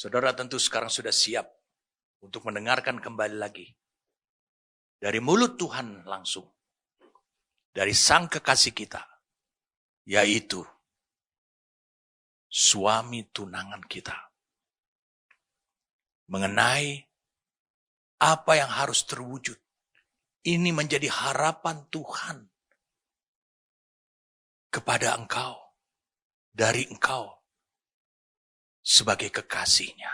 Saudara tentu sekarang sudah siap untuk mendengarkan kembali lagi dari mulut Tuhan langsung, dari Sang Kekasih kita, yaitu suami tunangan kita. Mengenai apa yang harus terwujud. Ini menjadi harapan Tuhan kepada engkau, dari engkau, sebagai kekasihnya.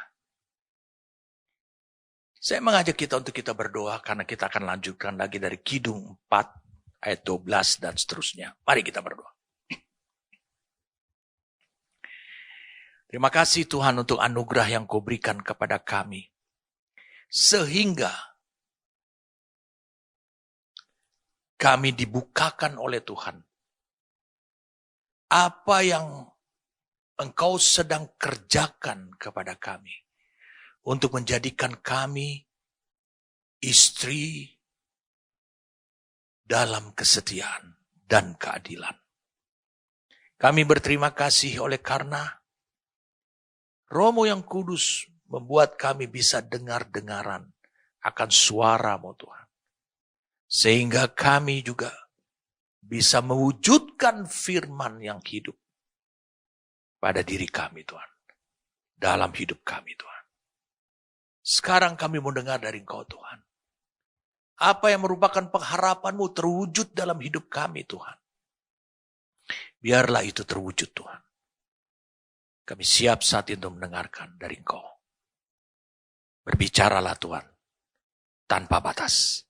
Saya mengajak kita untuk kita berdoa karena kita akan lanjutkan lagi dari Kidung 4 ayat 12 dan seterusnya. Mari kita berdoa. Terima kasih Tuhan untuk anugerah yang Kau berikan kepada kami. Sehingga kami dibukakan oleh Tuhan. Apa yang Engkau sedang kerjakan kepada kami. Untuk menjadikan kami istri dalam kesetiaan dan keadilan. Kami berterima kasih oleh karena Roh-Mu yang kudus membuat kami bisa dengar-dengaran akan suara-Mu Tuhan. Sehingga kami juga bisa mewujudkan firman yang hidup pada diri kami Tuhan. Dalam hidup kami Tuhan. Sekarang kami mau dengar dari Engkau Tuhan. Apa yang merupakan pengharapan-Mu terwujud dalam hidup kami Tuhan. Biarlah itu terwujud Tuhan. Kami siap saat itu mendengarkan dari Engkau. Berbicaralah Tuhan, tanpa batas.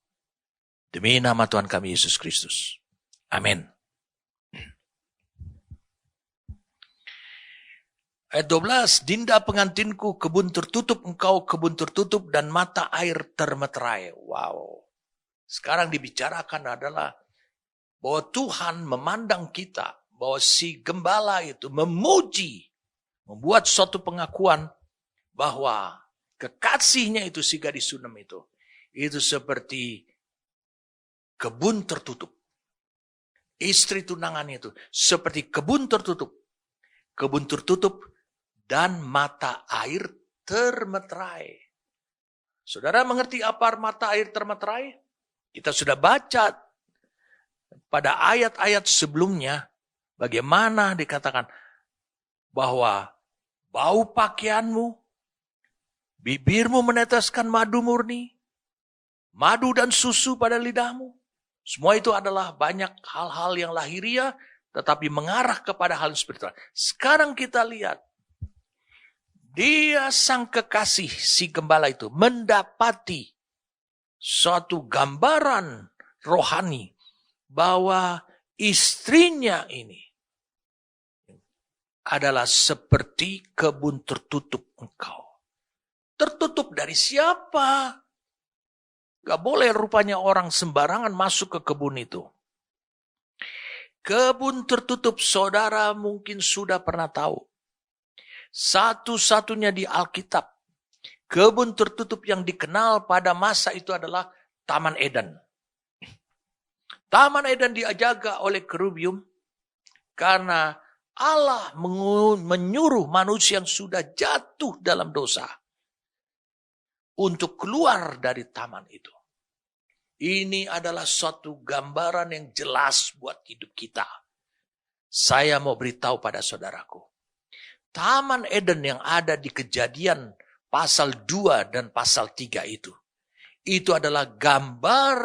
Demi nama Tuhan kami Yesus Kristus. Amin. Ayat 12, Dinda pengantinku, kebun tertutup engkau, kebun tertutup dan mata air termeterai. Wow. Sekarang dibicarakan adalah bahwa Tuhan memandang kita, bahwa si gembala itu memuji, membuat suatu pengakuan bahwa kekasihnya itu si gadis Sunem itu seperti kebun tertutup. Istri tunangannya itu seperti kebun tertutup. Kebun tertutup dan mata air termeterai. Saudara mengerti apa mata air termeterai? Kita sudah baca pada ayat-ayat sebelumnya bagaimana dikatakan bahwa bau pakaianmu, bibirmu meneteskan madu murni, madu dan susu pada lidahmu. Semua itu adalah banyak hal-hal yang lahiriah tetapi mengarah kepada hal spiritual. Sekarang kita lihat, dia sang kekasih si gembala itu mendapati suatu gambaran rohani bahwa istrinya ini adalah seperti kebun tertutup engkau. Tertutup dari siapa? Gak boleh rupanya orang sembarangan masuk ke kebun itu. Kebun tertutup saudara mungkin sudah pernah tahu. Satu-satunya di Alkitab. Kebun tertutup yang dikenal pada masa itu adalah Taman Eden. Taman Eden dijaga oleh kerubium. Karena Allah menyuruh manusia yang sudah jatuh dalam dosa. Untuk keluar dari taman itu. Ini adalah suatu gambaran yang jelas buat hidup kita. Saya mau beritahu pada saudaraku. Taman Eden yang ada di Kejadian pasal 2 dan pasal 3 itu. Itu adalah gambar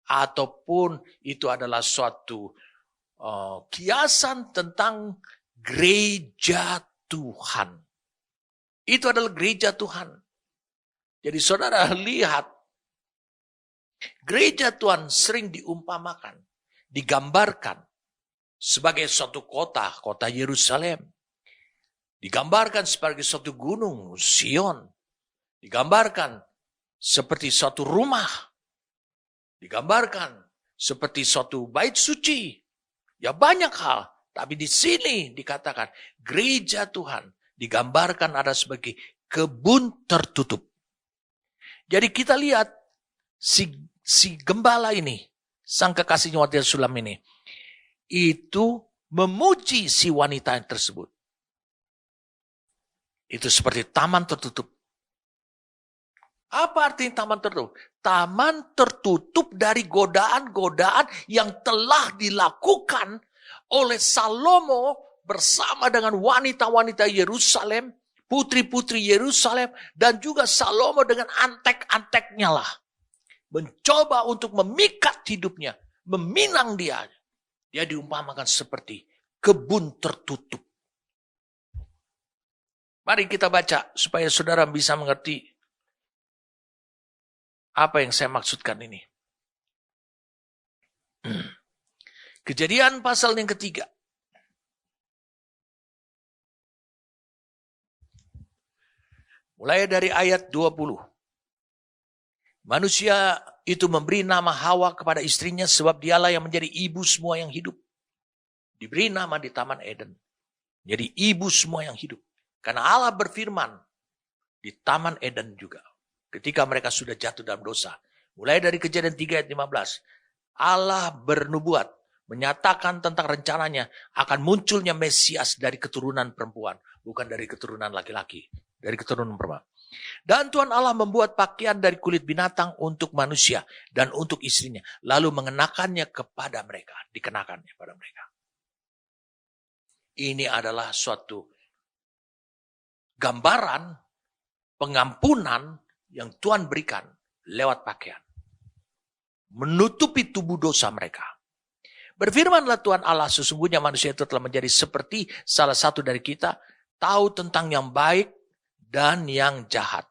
ataupun itu adalah suatu kiasan tentang gereja Tuhan. Itu adalah gereja Tuhan. Jadi saudara lihat, gereja Tuhan sering diumpamakan, digambarkan sebagai suatu kota, kota Yerusalem. Digambarkan sebagai suatu gunung, Sion. Digambarkan seperti suatu rumah. Digambarkan seperti suatu bait suci. Ya banyak hal, tapi di sini dikatakan gereja Tuhan digambarkan ada sebagai kebun tertutup. Jadi kita lihat si gembala ini, sang kekasihnya wanita Sulam ini, itu memuji si wanita yang tersebut. Itu seperti taman tertutup. Apa artinya taman tertutup? Taman tertutup dari godaan-godaan yang telah dilakukan oleh Salomo bersama dengan wanita-wanita Yerusalem, putri-putri Yerusalem, dan juga Salomo dengan antek-anteknya lah. Mencoba untuk memikat hidupnya, meminang dia. Dia diumpamakan seperti kebun tertutup. Mari kita baca supaya saudara bisa mengerti apa yang saya maksudkan ini. Kejadian pasal yang ketiga. Mulai dari ayat 20. Manusia itu memberi nama Hawa kepada istrinya sebab dialah yang menjadi ibu semua yang hidup. Diberi nama di Taman Eden. Jadi ibu semua yang hidup. Karena Allah berfirman di Taman Eden juga. Ketika mereka sudah jatuh dalam dosa. Mulai dari Kejadian 3 ayat 15. Allah bernubuat. Menyatakan tentang rencananya. Akan munculnya Mesias dari keturunan perempuan. Bukan dari keturunan laki-laki. Dari keturunan perempuan. Dan Tuhan Allah membuat pakaian dari kulit binatang untuk manusia. Dan untuk istrinya. Lalu mengenakannya kepada mereka. Dikenakannya pada mereka. Ini adalah suatu gambaran pengampunan yang Tuhan berikan lewat pakaian. Menutupi tubuh dosa mereka. Berfirmanlah Tuhan Allah, sesungguhnya manusia itu telah menjadi seperti salah satu dari kita, tahu tentang yang baik dan yang jahat.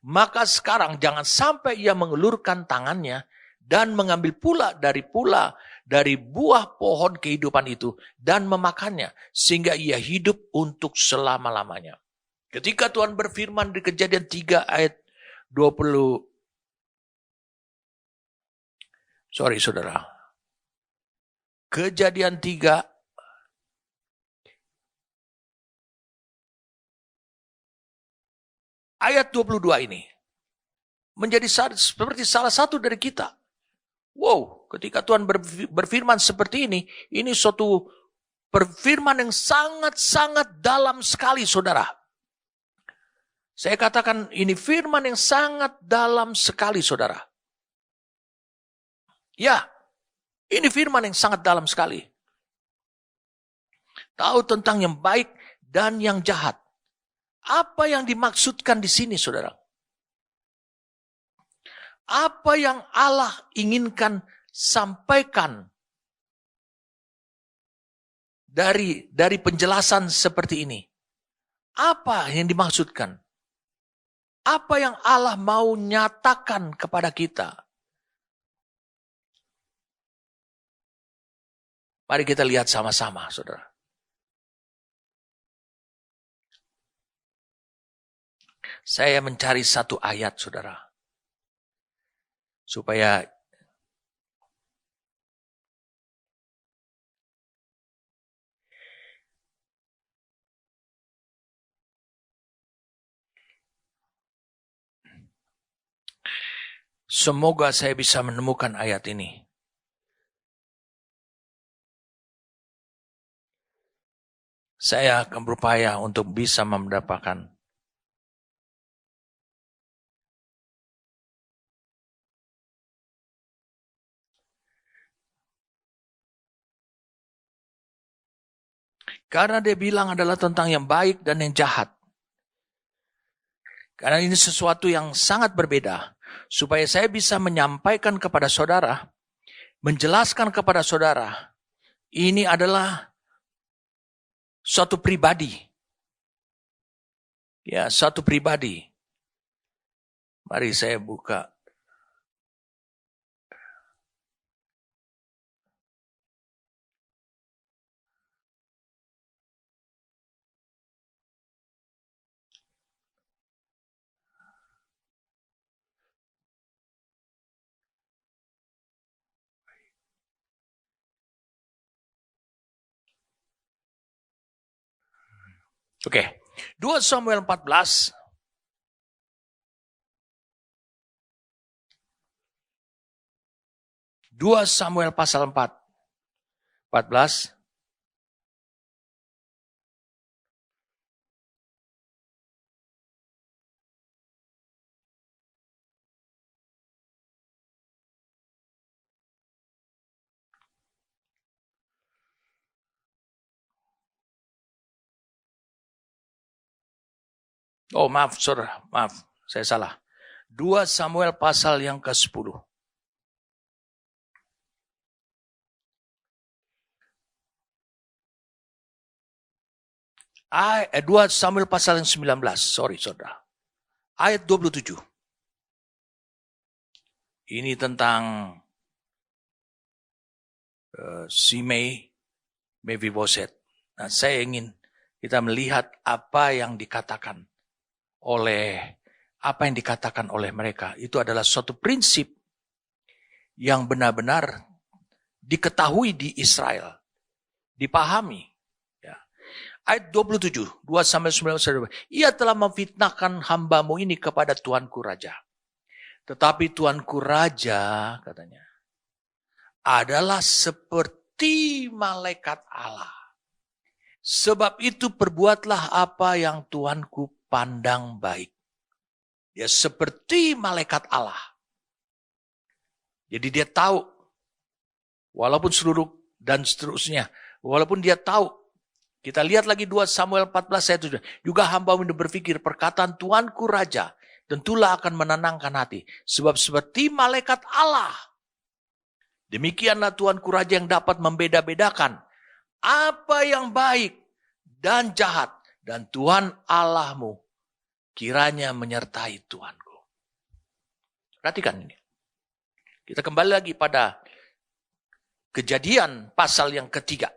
Maka sekarang jangan sampai ia mengelurkan tangannya dan mengambil pula dari buah pohon kehidupan itu dan memakannya sehingga ia hidup untuk selama-lamanya. Ketika Tuhan berfirman di Kejadian 3 ayat 20. Sorry saudara. Kejadian 3 ayat 22 ini. Menjadi seperti salah satu dari kita. Wow, ketika Tuhan berfirman seperti ini suatu perfirman yang sangat-sangat dalam sekali saudara. Saya katakan ini firman yang sangat dalam sekali saudara. Ya, ini firman yang sangat dalam sekali. Tahu tentang yang baik dan yang jahat. Apa yang dimaksudkan di sini saudara? Apa yang Allah inginkan sampaikan dari penjelasan seperti ini? Apa yang dimaksudkan? Apa yang Allah mau nyatakan kepada kita? Mari kita lihat sama-sama, saudara. Saya mencari satu ayat, saudara. Supaya semoga saya bisa menemukan ayat ini. Saya akan berupaya untuk bisa mendapatkan. Karena dia bilang adalah tentang yang baik dan yang jahat. Karena ini sesuatu yang sangat berbeda. Supaya saya bisa menyampaikan kepada saudara, menjelaskan kepada saudara, ini adalah suatu pribadi. Ya, suatu pribadi. Mari saya buka. Oke, 2 Samuel 14. Dua Samuel pasal 14. Oh maaf saudara, maaf saya salah. 2 Samuel pasal yang ke-10. 2 Samuel pasal yang 19, sorry saudara. Ayat 27. Ini tentang Simei Mephiboset. Nah, saya ingin kita melihat apa yang dikatakan oleh mereka. Itu adalah suatu prinsip yang benar-benar diketahui di Israel, dipahami. Ya. Ayat 27, 2 sampai 19. Ia telah memfitnahkan hambamu ini kepada Tuanku Raja. Tetapi Tuanku Raja, katanya, adalah seperti malaikat Allah. Sebab itu perbuatlah apa yang Tuanku pandang baik. Dia seperti malaikat Allah. Jadi dia tahu, walaupun seluruh dan seterusnya, walaupun dia tahu, kita lihat lagi 2 Samuel 14 ayat 7. Juga hamba-Mu berpikir perkataan Tuanku Raja tentulah akan menenangkan hati. Sebab seperti malaikat Allah. Demikianlah Tuanku Raja yang dapat membeda-bedakan apa yang baik dan jahat. Dan Tuhan Allahmu kiranya menyertai Tuanku. Perhatikan ini. Kita kembali lagi pada Kejadian pasal yang ketiga.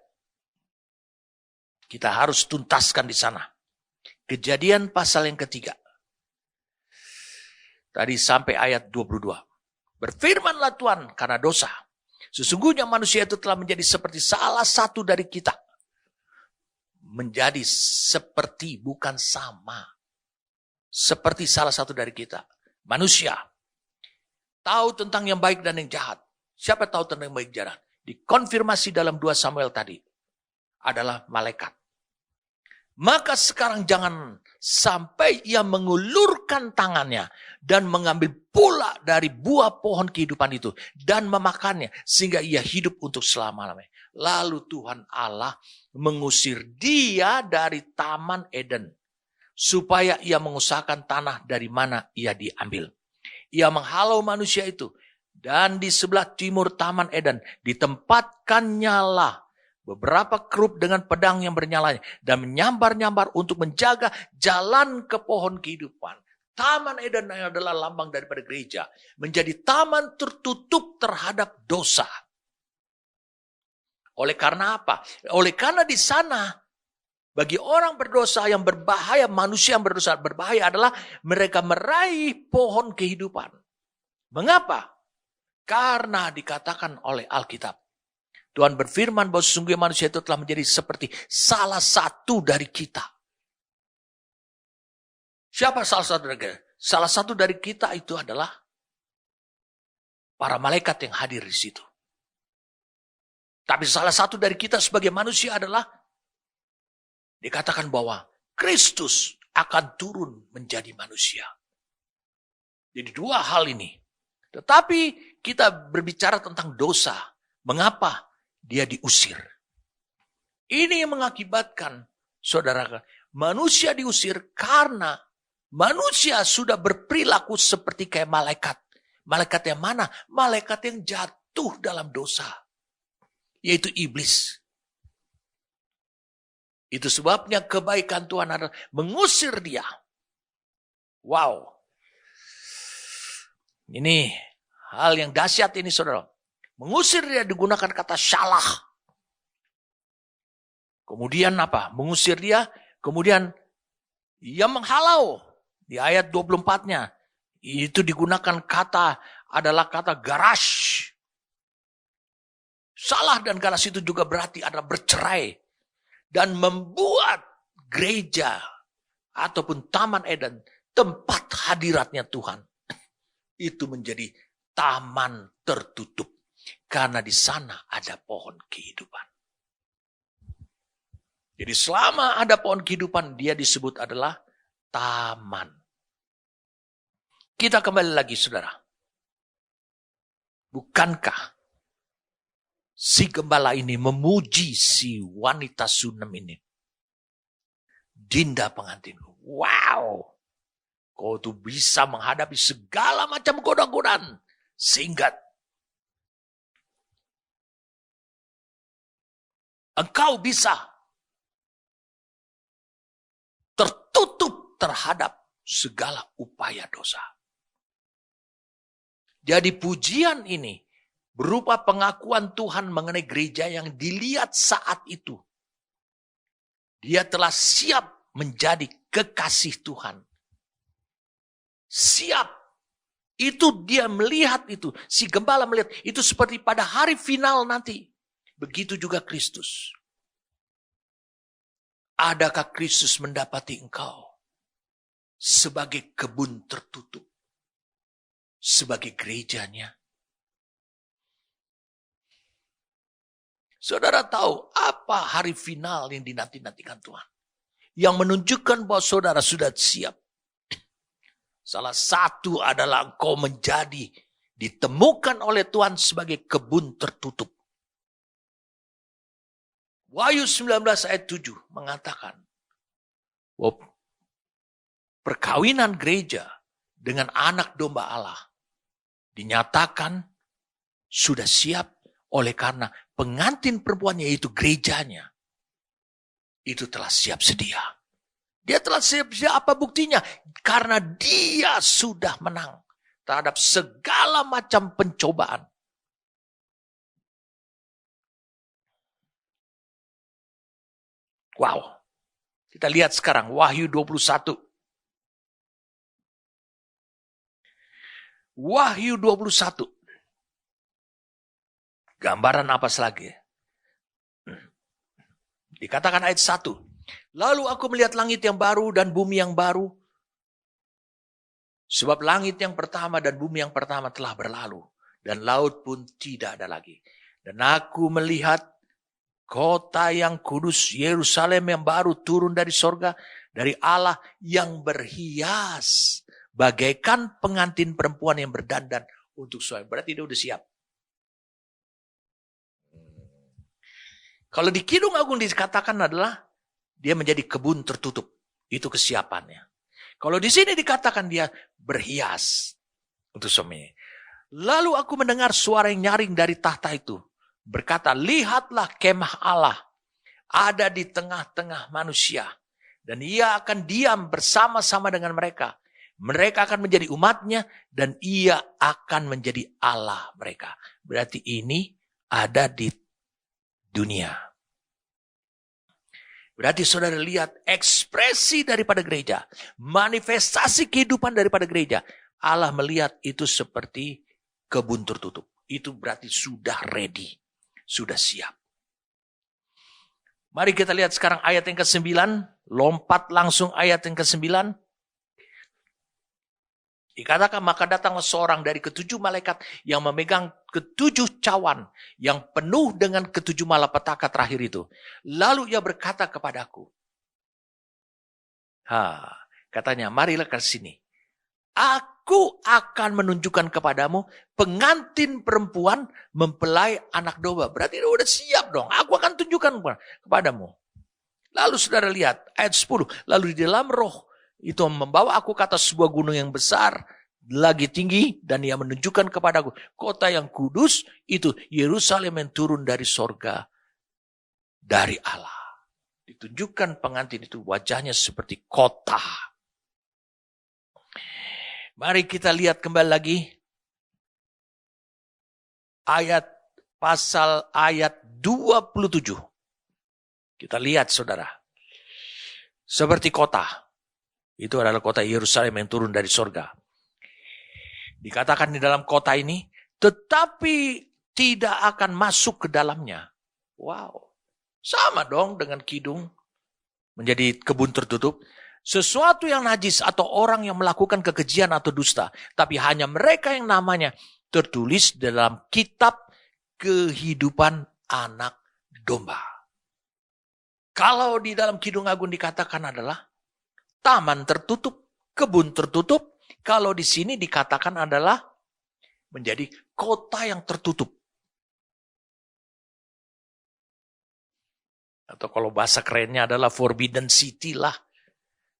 Kita harus tuntaskan di sana. Kejadian pasal yang ketiga. Tadi sampai ayat 22. Berfirmanlah Tuhan karena dosa. Sesungguhnya manusia itu telah menjadi seperti salah satu dari kita. Menjadi seperti, bukan sama. Seperti salah satu dari kita. Manusia. Tahu tentang yang baik dan yang jahat. Siapa tahu tentang yang baik dan jahat? Dikonfirmasi dalam 2 Samuel tadi. Adalah malaikat. Maka sekarang jangan sampai ia mengulurkan tangannya dan mengambil pula dari buah pohon kehidupan itu dan memakannya sehingga ia hidup untuk selama-lamanya. Lalu Tuhan Allah mengusir dia dari Taman Eden supaya ia mengusahakan tanah dari mana ia diambil. Ia menghalau manusia itu dan di sebelah timur Taman Eden ditempatkannya lah beberapa kerub dengan pedang yang bernyala dan menyambar-nyambar untuk menjaga jalan ke pohon kehidupan. Taman Eden adalah lambang daripada gereja. Menjadi taman tertutup terhadap dosa. Oleh karena apa? Oleh karena di sana bagi orang berdosa yang berbahaya, manusia yang berdosa berbahaya adalah mereka meraih pohon kehidupan. Mengapa? Karena dikatakan oleh Alkitab. Tuhan berfirman bahwa sesungguhnya manusia itu telah menjadi seperti salah satu dari kita. Siapa salah satu dari kita? Salah satu dari kita itu adalah para malaikat yang hadir di situ. Tapi salah satu dari kita sebagai manusia adalah dikatakan bahwa Kristus akan turun menjadi manusia. Jadi dua hal ini. Tetapi kita berbicara tentang dosa. Mengapa dia diusir? Ini yang mengakibatkan, saudara, manusia diusir karena manusia sudah berperilaku seperti kayak malaikat. Malaikat yang mana? Malaikat yang jatuh dalam dosa. Yaitu iblis. Itu sebabnya kebaikan Tuhan adalah mengusir dia. Wow. Ini hal yang dahsyat ini, saudara. Mengusir dia digunakan kata syalah. Kemudian apa? Mengusir dia, kemudian ia menghalau. Di ayat 24-nya, itu digunakan adalah kata garash. Salah dan garas itu juga berarti adalah bercerai. Dan membuat gereja ataupun Taman Eden tempat hadiratnya Tuhan. Itu menjadi taman tertutup. Karena di sana ada pohon kehidupan. Jadi selama ada pohon kehidupan, dia disebut adalah taman. Kita kembali lagi, saudara. Bukankah si gembala ini memuji si wanita Sunem ini? Dinda pengantinku. Wow. Kau tuh bisa menghadapi segala macam godaan-godaan. Sehingga engkau bisa tertutup terhadap segala upaya dosa. Jadi pujian ini berupa pengakuan Tuhan mengenai gereja yang dilihat saat itu. Dia telah siap menjadi kekasih Tuhan. Siap. Itu dia melihat itu. Si gembala melihat itu seperti pada hari final nanti. Begitu juga Kristus. Adakah Kristus mendapati engkau sebagai kebun tertutup? Sebagai gerejanya? Saudara tahu apa hari final yang dinanti-nantikan Tuhan? Yang menunjukkan bahwa saudara sudah siap. Salah satu adalah engkau menjadi ditemukan oleh Tuhan sebagai kebun tertutup. Wahyu 19 ayat 7 mengatakan bahwa perkawinan gereja dengan anak domba Allah dinyatakan sudah siap oleh karena pengantin perempuannya yaitu gerejanya itu telah siap sedia. Dia telah siap sedia, apa buktinya? Karena dia sudah menang terhadap segala macam pencobaan. Wow. Kita lihat sekarang Wahyu 21. Wahyu 21. Gambaran apa lagi? Dikatakan ayat 1. Lalu aku melihat langit yang baru dan bumi yang baru. Sebab langit yang pertama dan bumi yang pertama telah berlalu. Dan laut pun tidak ada lagi. Dan aku melihat kota yang kudus, Yerusalem yang baru turun dari sorga. Dari Allah yang berhias. Bagaikan pengantin perempuan yang berdandan untuk suami. Berarti dia udah siap. Kalau di Kidung Agung dikatakan adalah dia menjadi kebun tertutup. Itu kesiapannya. Kalau di sini dikatakan dia berhias untuk suaminya. Lalu aku mendengar suara yang nyaring dari tahta itu. Berkata, lihatlah kemah Allah ada di tengah-tengah manusia. Dan ia akan diam bersama-sama dengan mereka. Mereka akan menjadi umatnya dan ia akan menjadi Allah mereka. Berarti ini ada di dunia. Berarti saudara lihat ekspresi daripada gereja. Manifestasi kehidupan daripada gereja. Allah melihat itu seperti kebun tertutup. Itu berarti sudah ready. Sudah siap. Mari kita lihat sekarang ayat yang ke-9. Lompat langsung ayat yang ke-9. Dikatakan maka datanglah seorang dari ketujuh malaikat yang memegang ketujuh cawan yang penuh dengan ketujuh malapetaka terakhir itu. Lalu ia berkata kepadaku. Katanya, marilah ke sini. Aku akan menunjukkan kepadamu pengantin perempuan mempelai anak domba. Berarti dia udah siap dong. Aku akan tunjukkan kepadamu. Lalu saudara lihat ayat 10. Lalu di dalam roh itu membawa aku ke atas sebuah gunung yang besar, lagi tinggi, dan ia menunjukkan kepadaku kota yang kudus, itu Yerusalem yang turun dari sorga, dari Allah. Ditunjukkan pengantin itu wajahnya seperti kota. Mari kita lihat kembali lagi. Ayat 27. Kita lihat saudara. Seperti kota. Itu adalah kota Yerusalem yang turun dari sorga. Dikatakan di dalam kota ini, tetapi tidak akan masuk ke dalamnya. Wow. Sama dong dengan kidung. Menjadi kebun tertutup. Sesuatu yang najis atau orang yang melakukan kekejian atau dusta. Tapi hanya mereka yang namanya tertulis dalam kitab kehidupan anak domba. Kalau di dalam Kidung Agung dikatakan adalah taman tertutup, kebun tertutup. Kalau di sini dikatakan adalah menjadi kota yang tertutup. Atau kalau bahasa kerennya adalah forbidden city lah.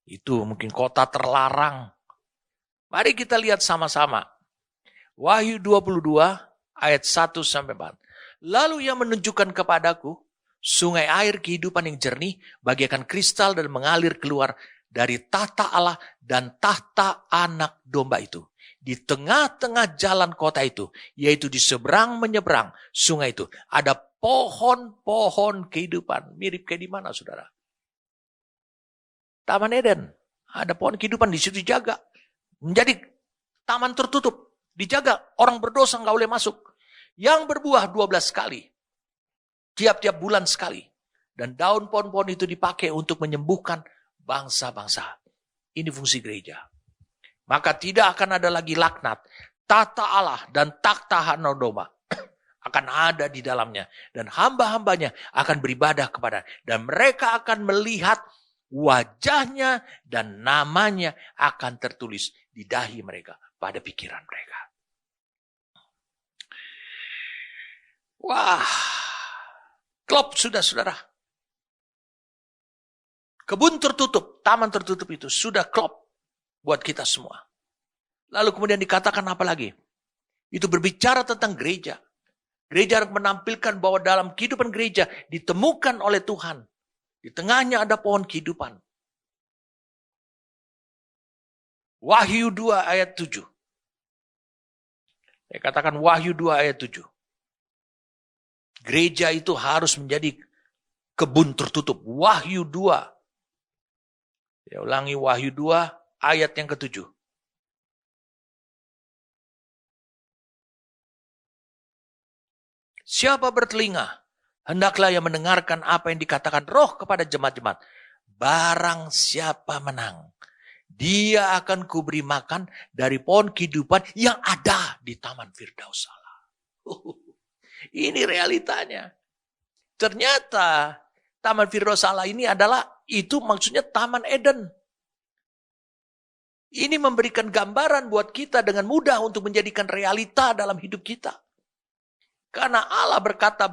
Itu mungkin kota terlarang. Mari kita lihat sama-sama. Wahyu 22 ayat 1-4. Lalu ia menunjukkan kepadaku sungai air kehidupan yang jernih bagaikan kristal dan mengalir keluar dari tahta Allah dan tahta anak domba itu. Di tengah-tengah jalan kota itu, yaitu di seberang menyeberang sungai itu, ada pohon-pohon kehidupan. Mirip kayak di mana, saudara? Taman Eden. Ada pohon kehidupan di situ dijaga. Menjadi taman tertutup. Dijaga. Orang berdosa nggak boleh masuk. Yang berbuah 12 kali. Tiap-tiap bulan sekali. Dan daun pohon-pohon itu dipakai untuk menyembuhkan bangsa-bangsa. Ini fungsi gereja. Maka tidak akan ada lagi laknat. Tahta Allah dan takhta anak domba akan ada di dalamnya. Dan hamba-hambanya akan beribadah kepada. Dan mereka akan melihat wajahnya dan namanya akan tertulis di dahi mereka. Pada pikiran mereka. Wah. Klop sudah, saudara. Kebun tertutup, taman tertutup itu sudah klop buat kita semua. Lalu kemudian dikatakan apa lagi? Itu berbicara tentang gereja. Gereja harus menampilkan bahwa dalam kehidupan gereja ditemukan oleh Tuhan. Di tengahnya ada pohon kehidupan. Wahyu 2 ayat 7. Saya katakan Wahyu 2 ayat 7. Gereja itu harus menjadi kebun tertutup. Wahyu 2. Saya ulangi Wahyu 2 ayat yang ke-7. Siapa bertelinga, hendaklah ia mendengarkan apa yang dikatakan Roh kepada jemaat-jemaat. Barang siapa menang, dia akan kuberi makan dari pohon kehidupan yang ada di Taman Firdaus Allah. Ini realitanya. Ternyata Taman Firdaus Allah ini adalah, itu maksudnya Taman Eden. Ini memberikan gambaran buat kita dengan mudah untuk menjadikan realita dalam hidup kita. Karena Allah berkata,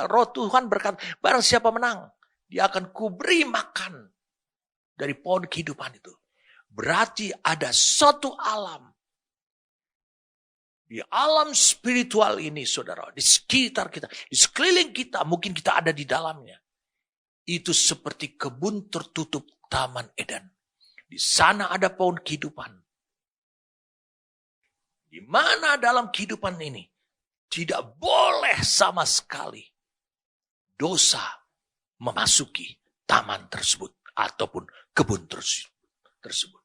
Roh Tuhan berkata, barang siapa menang, dia akan kuberi makan dari pohon kehidupan itu. Berarti ada satu alam. Di alam spiritual ini, saudara, di sekitar kita, di sekeliling kita, mungkin kita ada di dalamnya. Itu seperti kebun tertutup Taman Eden. Di sana ada pohon kehidupan. Di mana dalam kehidupan ini tidak boleh sama sekali dosa memasuki taman tersebut ataupun kebun tersebut.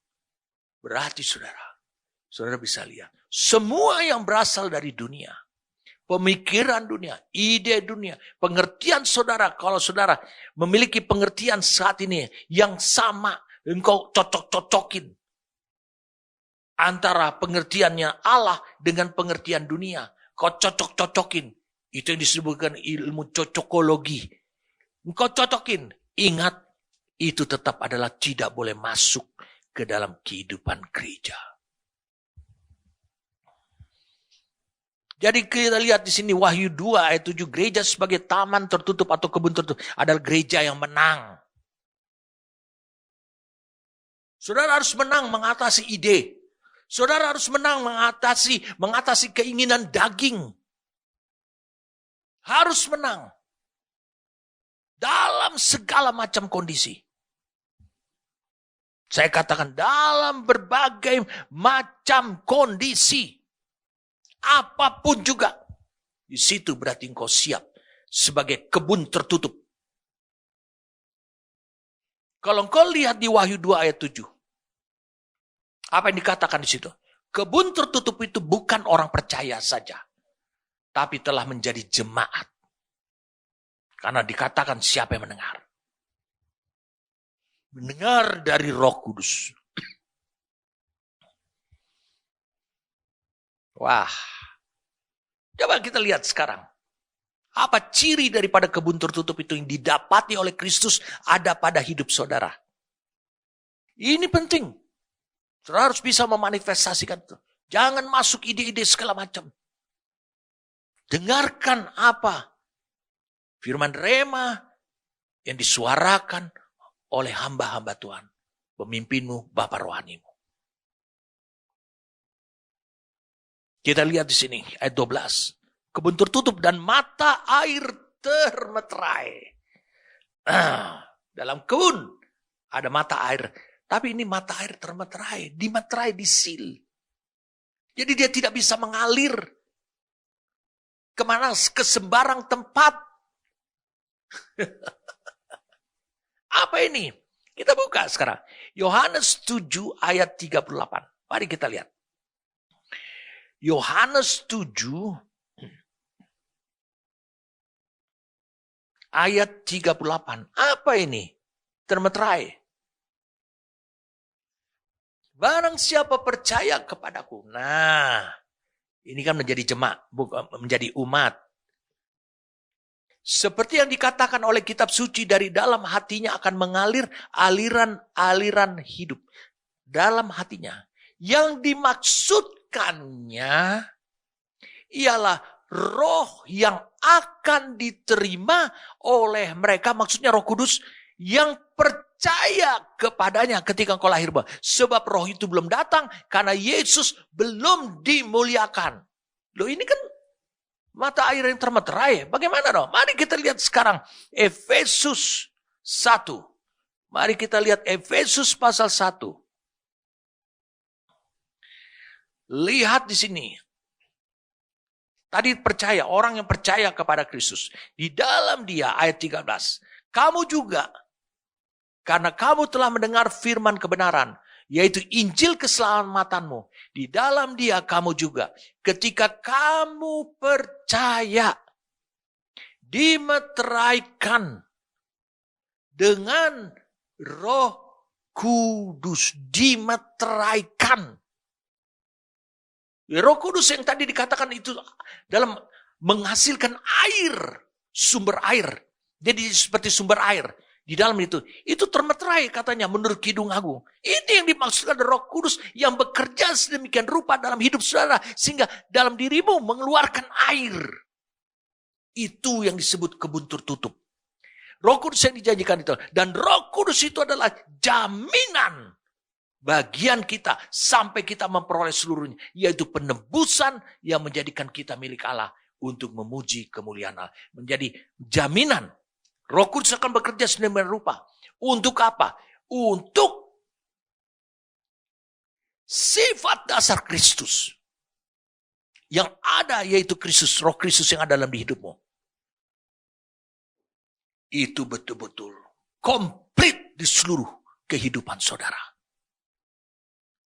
Berarti saudara bisa lihat semua yang berasal dari dunia, pemikiran dunia, ide dunia, pengertian saudara, kalau saudara memiliki pengertian saat ini yang sama, engkau cocok-cocokin antara pengertiannya Allah dengan pengertian dunia. Kau cocok-cocokin. Itu yang disebutkan ilmu cocokologi. Engkau cocokin. Ingat, itu tetap adalah tidak boleh masuk ke dalam kehidupan gereja. Jadi kita lihat di sini Wahyu 2 ayat 7. Gereja sebagai taman tertutup atau kebun tertutup adalah gereja yang menang. Saudara harus menang mengatasi ide. Saudara harus menang mengatasi keinginan daging. Harus menang. Dalam segala macam kondisi. Saya katakan dalam berbagai macam kondisi. Apapun juga. Di situ berarti engkau siap sebagai kebun tertutup. Kalau engkau lihat di Wahyu 2 ayat 7. Apa yang dikatakan di situ? Kebun tertutup itu bukan orang percaya saja. Tapi telah menjadi jemaat. Karena dikatakan siapa yang mendengar. Mendengar dari Roh Kudus. Wah. Coba kita lihat sekarang. Apa ciri daripada kebun tertutup itu yang didapati oleh Kristus ada pada hidup saudara. Ini penting. Saudara harus bisa memanifestasikan itu. Jangan masuk ide-ide segala macam. Dengarkan apa firman rema yang disuarakan oleh hamba-hamba Tuhan. Pemimpinmu, Bapak rohanimu. Kita lihat di sini ayat 12. Kebun tertutup dan mata air termeterai. Dalam kebun ada mata air. Tapi ini mata air termeterai. Dimeterai, disil. Jadi dia tidak bisa mengalir kemana, ke sembarang tempat. Apa ini? Kita buka sekarang. Yohanes 7 ayat 38. Mari kita lihat. Yohanes 7 ayat 38. Apa ini? Termeterai. Barang siapa percaya kepadaku. Nah, ini kan menjadi jemaat, bukan menjadi umat. Seperti yang dikatakan oleh kitab suci, dari dalam hatinya akan mengalir aliran-aliran hidup. Dalam hatinya. Yang dimaksudkannya ialah roh yang akan diterima oleh mereka. Maksudnya Roh Kudus yang percaya kepadanya ketika engkau lahir. Sebab roh itu belum datang karena Yesus belum dimuliakan. Loh, ini kan mata air yang termeterai. Bagaimana dong? Mari kita lihat sekarang Efesus 1. Mari kita lihat Efesus pasal 1. Lihat di sini. Tadi percaya, orang yang percaya kepada Kristus. Di dalam dia, ayat 13. Kamu juga, karena kamu telah mendengar firman kebenaran, yaitu Injil keselamatanmu. Di dalam dia kamu juga, ketika kamu percaya, dimeteraikan dengan Roh Kudus. Dimeteraikan. Roh Kudus yang tadi dikatakan itu dalam menghasilkan air, sumber air. Jadi seperti sumber air. Di dalam itu termeterai katanya menurut Kidung Agung. Ini yang dimaksudkan Roh Kudus yang bekerja sedemikian rupa dalam hidup saudara. Sehingga dalam dirimu mengeluarkan air. Itu yang disebut kebun tertutup. Roh Kudus yang dijanjikan itu. Dan Roh Kudus itu adalah jaminan bagian kita sampai kita memperoleh seluruhnya, yaitu penebusan yang menjadikan kita milik Allah untuk memuji kemuliaan Allah. Menjadi jaminan Roh Kudus akan bekerja sedemikian rupa. Untuk apa? Untuk sifat dasar Kristus yang ada, yaitu Kristus, Roh Kristus yang ada dalam hidupmu. Itu betul-betul komplit di seluruh kehidupan saudara.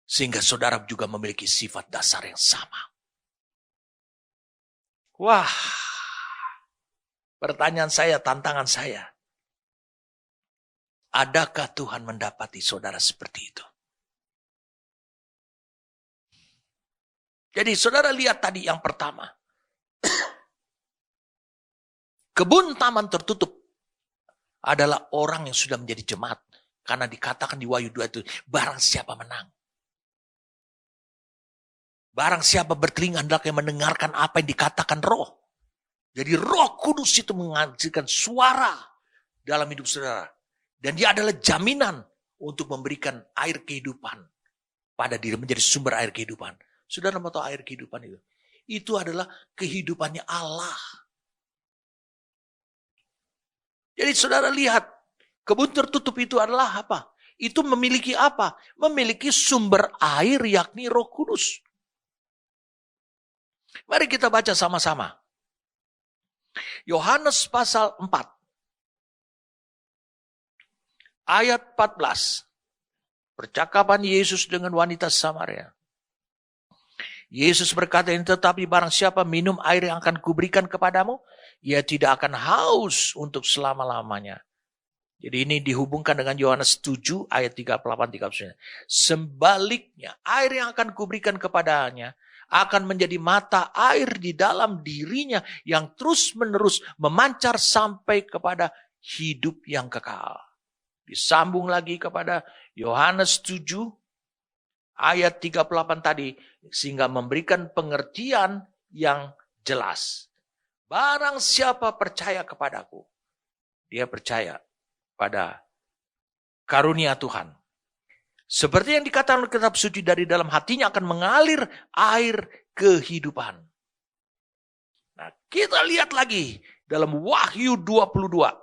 Sehingga saudara juga memiliki sifat dasar yang sama. Wah, pertanyaan saya, tantangan saya. Adakah Tuhan mendapati saudara seperti itu? Jadi saudara lihat tadi yang pertama. Kebun taman tertutup adalah orang yang sudah menjadi jemaat. Karena dikatakan di Wahyu 2 itu, barang siapa menang. Barang siapa bertelinga hendaknya mendengarkan apa yang dikatakan Roh. Jadi Roh Kudus itu menghasilkan suara dalam hidup saudara. Dan dia adalah jaminan untuk memberikan air kehidupan pada diri, menjadi sumber air kehidupan. Saudara mau tahu air kehidupan itu? Itu adalah kehidupannya Allah. Jadi saudara lihat, kebun tertutup itu adalah apa? Itu memiliki apa? Memiliki sumber air, yakni Roh Kudus. Mari kita baca sama-sama. Yohanes pasal 4. Ayat 14. Percakapan Yesus dengan wanita Samaria. Yesus berkata ini, tetapi barang siapa minum air yang akan kuberikan kepadamu, ia tidak akan haus untuk selama-lamanya. Jadi ini dihubungkan dengan Yohanes 7 ayat 38-39. Sebaliknya, air yang akan kuberikan kepadanya akan menjadi mata air di dalam dirinya yang terus-menerus memancar sampai kepada hidup yang kekal. Disambung lagi kepada Yohanes 7 ayat 38 tadi, sehingga memberikan pengertian yang jelas. Barang siapa percaya kepadaku, dia percaya pada karunia Tuhan. Seperti yang dikatakan oleh kitab suci, dari dalam hatinya akan mengalir air kehidupan. Nah, kita lihat lagi dalam Wahyu 22.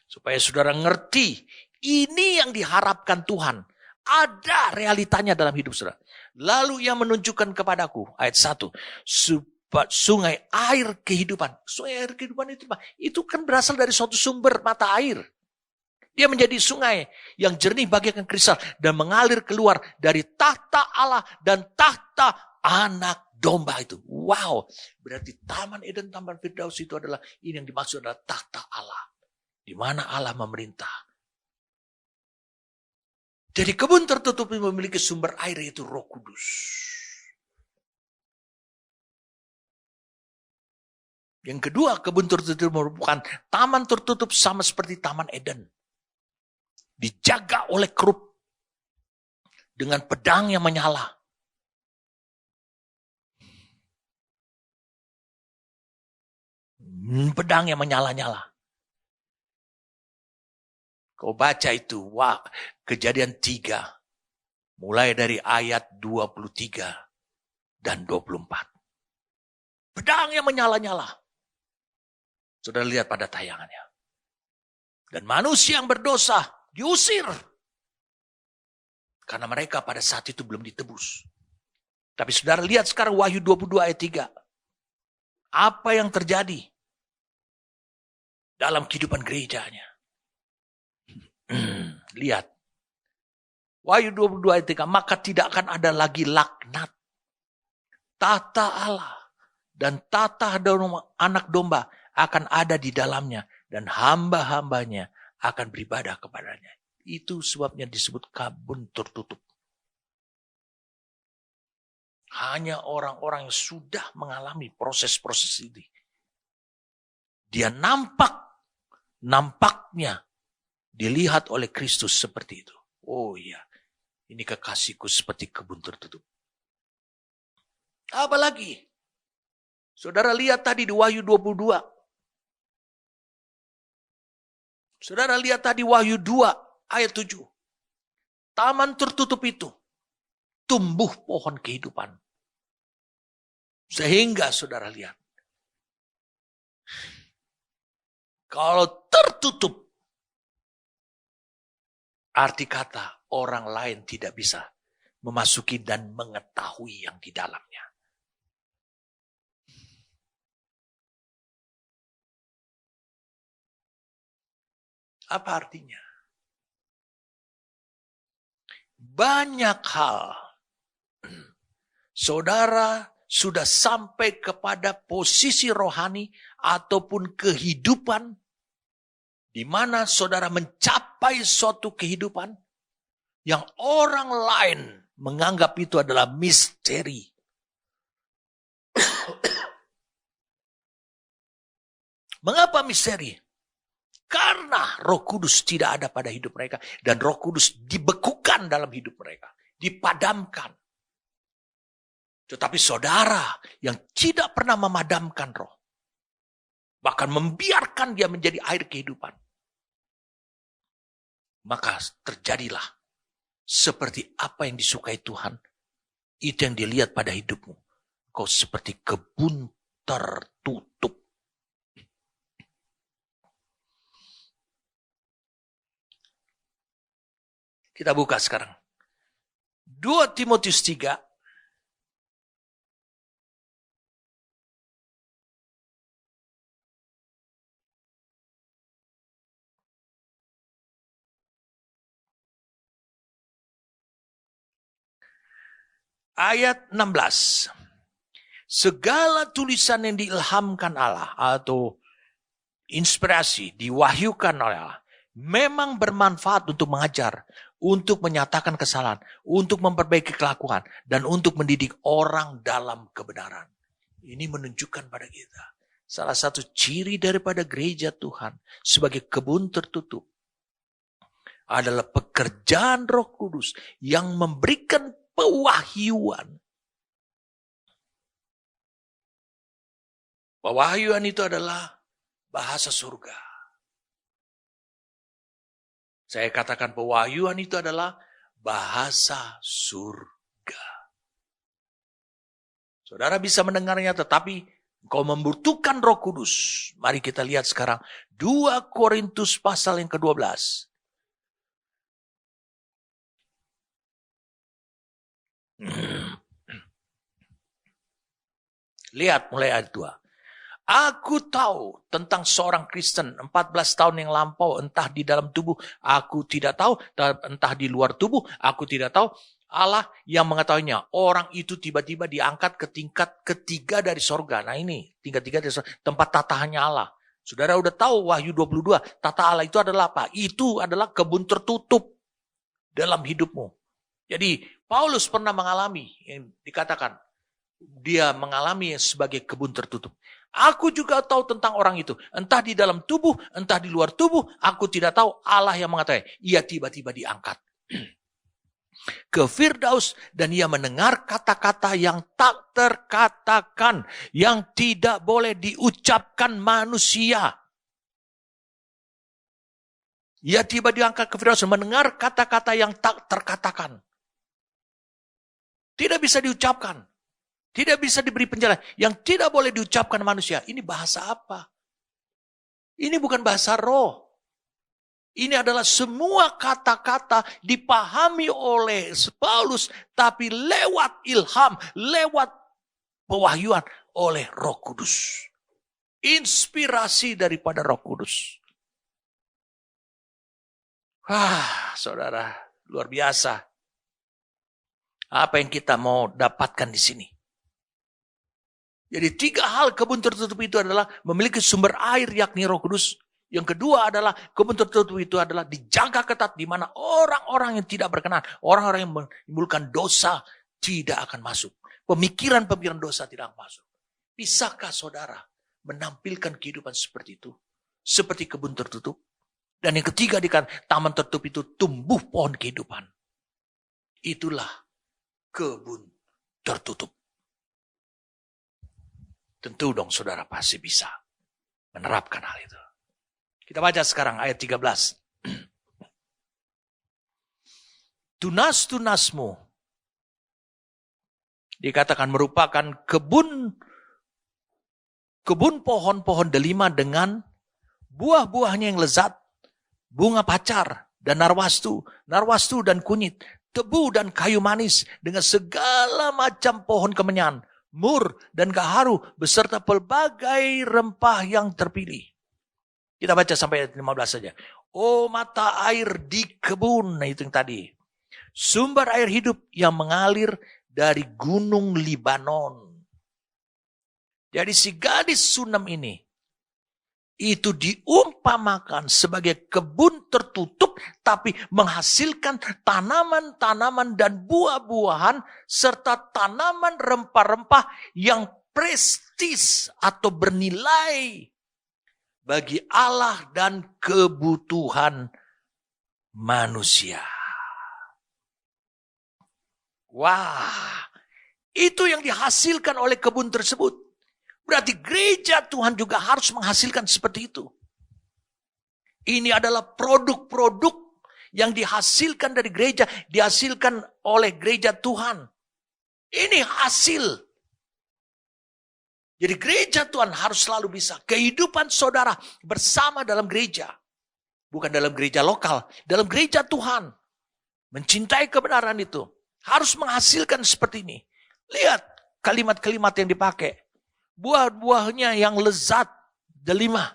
Supaya saudara ngerti, ini yang diharapkan Tuhan. Ada realitanya dalam hidup saudara. Lalu ia menunjukkan kepadaku, ayat 1, sungai air kehidupan. Sungai air kehidupan itu kan berasal dari suatu sumber mata air. Dia menjadi sungai yang jernih bagaikan kristal dan mengalir keluar dari tahta Allah dan tahta anak domba itu. Wow, berarti Taman Eden, Taman Firdaus itu adalah, ini yang dimaksud adalah tahta Allah. Di mana Allah memerintah. Jadi kebun tertutup ini memiliki sumber air, yaitu Roh Kudus. Yang kedua, kebun tertutup merupakan taman tertutup sama seperti Taman Eden. Dijaga oleh kerub dengan pedang yang menyala. Pedang yang menyala-nyala. Kau baca itu, wah, Kejadian 3. Mulai dari ayat 23 dan 24. Pedang yang menyala-nyala. Saudara lihat pada tayangannya. Dan manusia yang berdosa diusir. Karena mereka pada saat itu belum ditebus. Tapi saudara lihat sekarang Wahyu 22 ayat 3. Apa yang terjadi dalam kehidupan gerejanya. Lihat. Wahyu 22 ayat 3. Maka tidak akan ada lagi laknat. Tahta Allah dan tahta anak domba akan ada di dalamnya. Dan hamba-hambanya akan beribadah kepadanya. Itu sebabnya disebut kebun tertutup. Hanya orang-orang yang sudah mengalami proses-proses ini. Dia nampaknya dilihat oleh Kristus seperti itu. Oh iya, ini kekasihku seperti kebun tertutup. Apalagi? Saudara lihat tadi di Wahyu 22. Saudara lihat tadi Wahyu 2 ayat 7. Taman tertutup itu tumbuh pohon kehidupan. Sehingga saudara lihat. Kalau tertutup, arti kata orang lain tidak bisa memasuki dan mengetahui yang di dalamnya. Apa artinya? Banyak hal saudara sudah sampai kepada posisi rohani ataupun kehidupan di mana saudara mencapai suatu kehidupan yang orang lain menganggap itu adalah misteri. Mengapa misteri? Karena Roh Kudus tidak ada pada hidup mereka. Dan Roh Kudus dibekukan dalam hidup mereka. Dipadamkan. Tetapi saudara yang tidak pernah memadamkan roh. Bahkan membiarkan dia menjadi air kehidupan. Maka terjadilah seperti apa yang disukai Tuhan. Itu yang dilihat pada hidupmu. Kau seperti kebun tertutup. Kita buka sekarang. 2 Timotius 3. Ayat 16. Segala tulisan yang diilhamkan Allah atau inspirasi diwahyukan oleh Allah memang bermanfaat untuk mengajar, untuk menyatakan kesalahan, untuk memperbaiki kelakuan, dan untuk mendidik orang dalam kebenaran. Ini menunjukkan pada kita salah satu ciri daripada gereja Tuhan sebagai kebun tertutup adalah pekerjaan Roh Kudus yang memberikan pewahyuan. Pewahyuan itu adalah bahasa surga. Saya katakan pewahyuan itu adalah bahasa surga. Saudara bisa mendengarnya, tetapi engkau membutuhkan Roh Kudus. Mari kita lihat sekarang 2 Korintus pasal yang ke-12. Lihat mulai ayat 2. Aku tahu tentang seorang Kristen 14 tahun yang lampau, entah di dalam tubuh aku tidak tahu, entah di luar tubuh aku tidak tahu. Allah yang mengetahuinya. Orang itu tiba-tiba diangkat ke tingkat ketiga dari sorga. Nah ini tingkat ketiga dari sorga, tempat tataannya Allah. Saudara udah tahu Wahyu 22, tata Allah itu adalah apa? Itu adalah kebun tertutup dalam hidupmu. Jadi Paulus pernah mengalami yang dikatakan dia mengalami sebagai kebun tertutup. Aku juga tahu tentang orang itu. Entah di dalam tubuh, entah di luar tubuh. Aku tidak tahu. Allah yang mengatakan. Ia tiba-tiba diangkat ke Firdaus. Dan ia mendengar kata-kata yang tak terkatakan. Yang tidak boleh diucapkan manusia. Ia tiba diangkat ke Firdaus. Mendengar kata-kata yang tak terkatakan. Tidak bisa diucapkan. Tidak bisa diberi penjelasan. Yang tidak boleh diucapkan manusia. Ini bahasa apa? Ini bukan bahasa roh. Ini adalah semua kata-kata dipahami oleh Paulus. Tapi lewat ilham, lewat pewahyuan oleh Roh Kudus. Inspirasi daripada Roh Kudus. Saudara, luar biasa. Apa yang kita mau dapatkan di sini? Jadi 3 hal kebun tertutup itu adalah memiliki sumber air yakni Roh Kudus. Yang kedua adalah kebun tertutup itu adalah dijaga ketat di mana orang-orang yang tidak berkenan, orang-orang yang menimbulkan dosa tidak akan masuk. Pemikiran-pemikiran dosa tidak akan masuk. Bisakah saudara menampilkan kehidupan seperti itu? Seperti kebun tertutup. Dan yang ketiga dikatakan taman tertutup itu tumbuh pohon kehidupan. Itulah kebun tertutup. Tentu dong saudara pasti bisa menerapkan hal itu. Kita baca sekarang ayat 13. Tunas-tunasmu dikatakan merupakan kebun pohon-pohon delima dengan buah-buahnya yang lezat, bunga pacar dan narwastu dan kunyit, tebu dan kayu manis dengan segala macam pohon kemenyan, mur dan gaharu beserta pelbagai rempah yang terpilih. Kita baca sampai ayat 15 saja. Oh mata air di kebun, nah itu yang tadi. Sumber air hidup yang mengalir dari gunung Libanon. Jadi si gadis Sunam ini itu diumpamakan sebagai kebun tertutup tapi menghasilkan tanaman-tanaman dan buah-buahan serta tanaman rempah-rempah yang prestis atau bernilai bagi Allah dan kebutuhan manusia. Wah, itu yang dihasilkan oleh kebun tersebut. Berarti gereja Tuhan juga harus menghasilkan seperti itu. Ini adalah produk-produk yang dihasilkan dari gereja, dihasilkan oleh gereja Tuhan. Ini hasil. Jadi gereja Tuhan harus selalu bisa. Kehidupan saudara bersama dalam gereja. Bukan dalam gereja lokal, dalam gereja Tuhan. Mencintai kebenaran itu. Harus menghasilkan seperti ini. Lihat kalimat-kalimat yang dipakai. Buah-buahnya yang lezat, delima.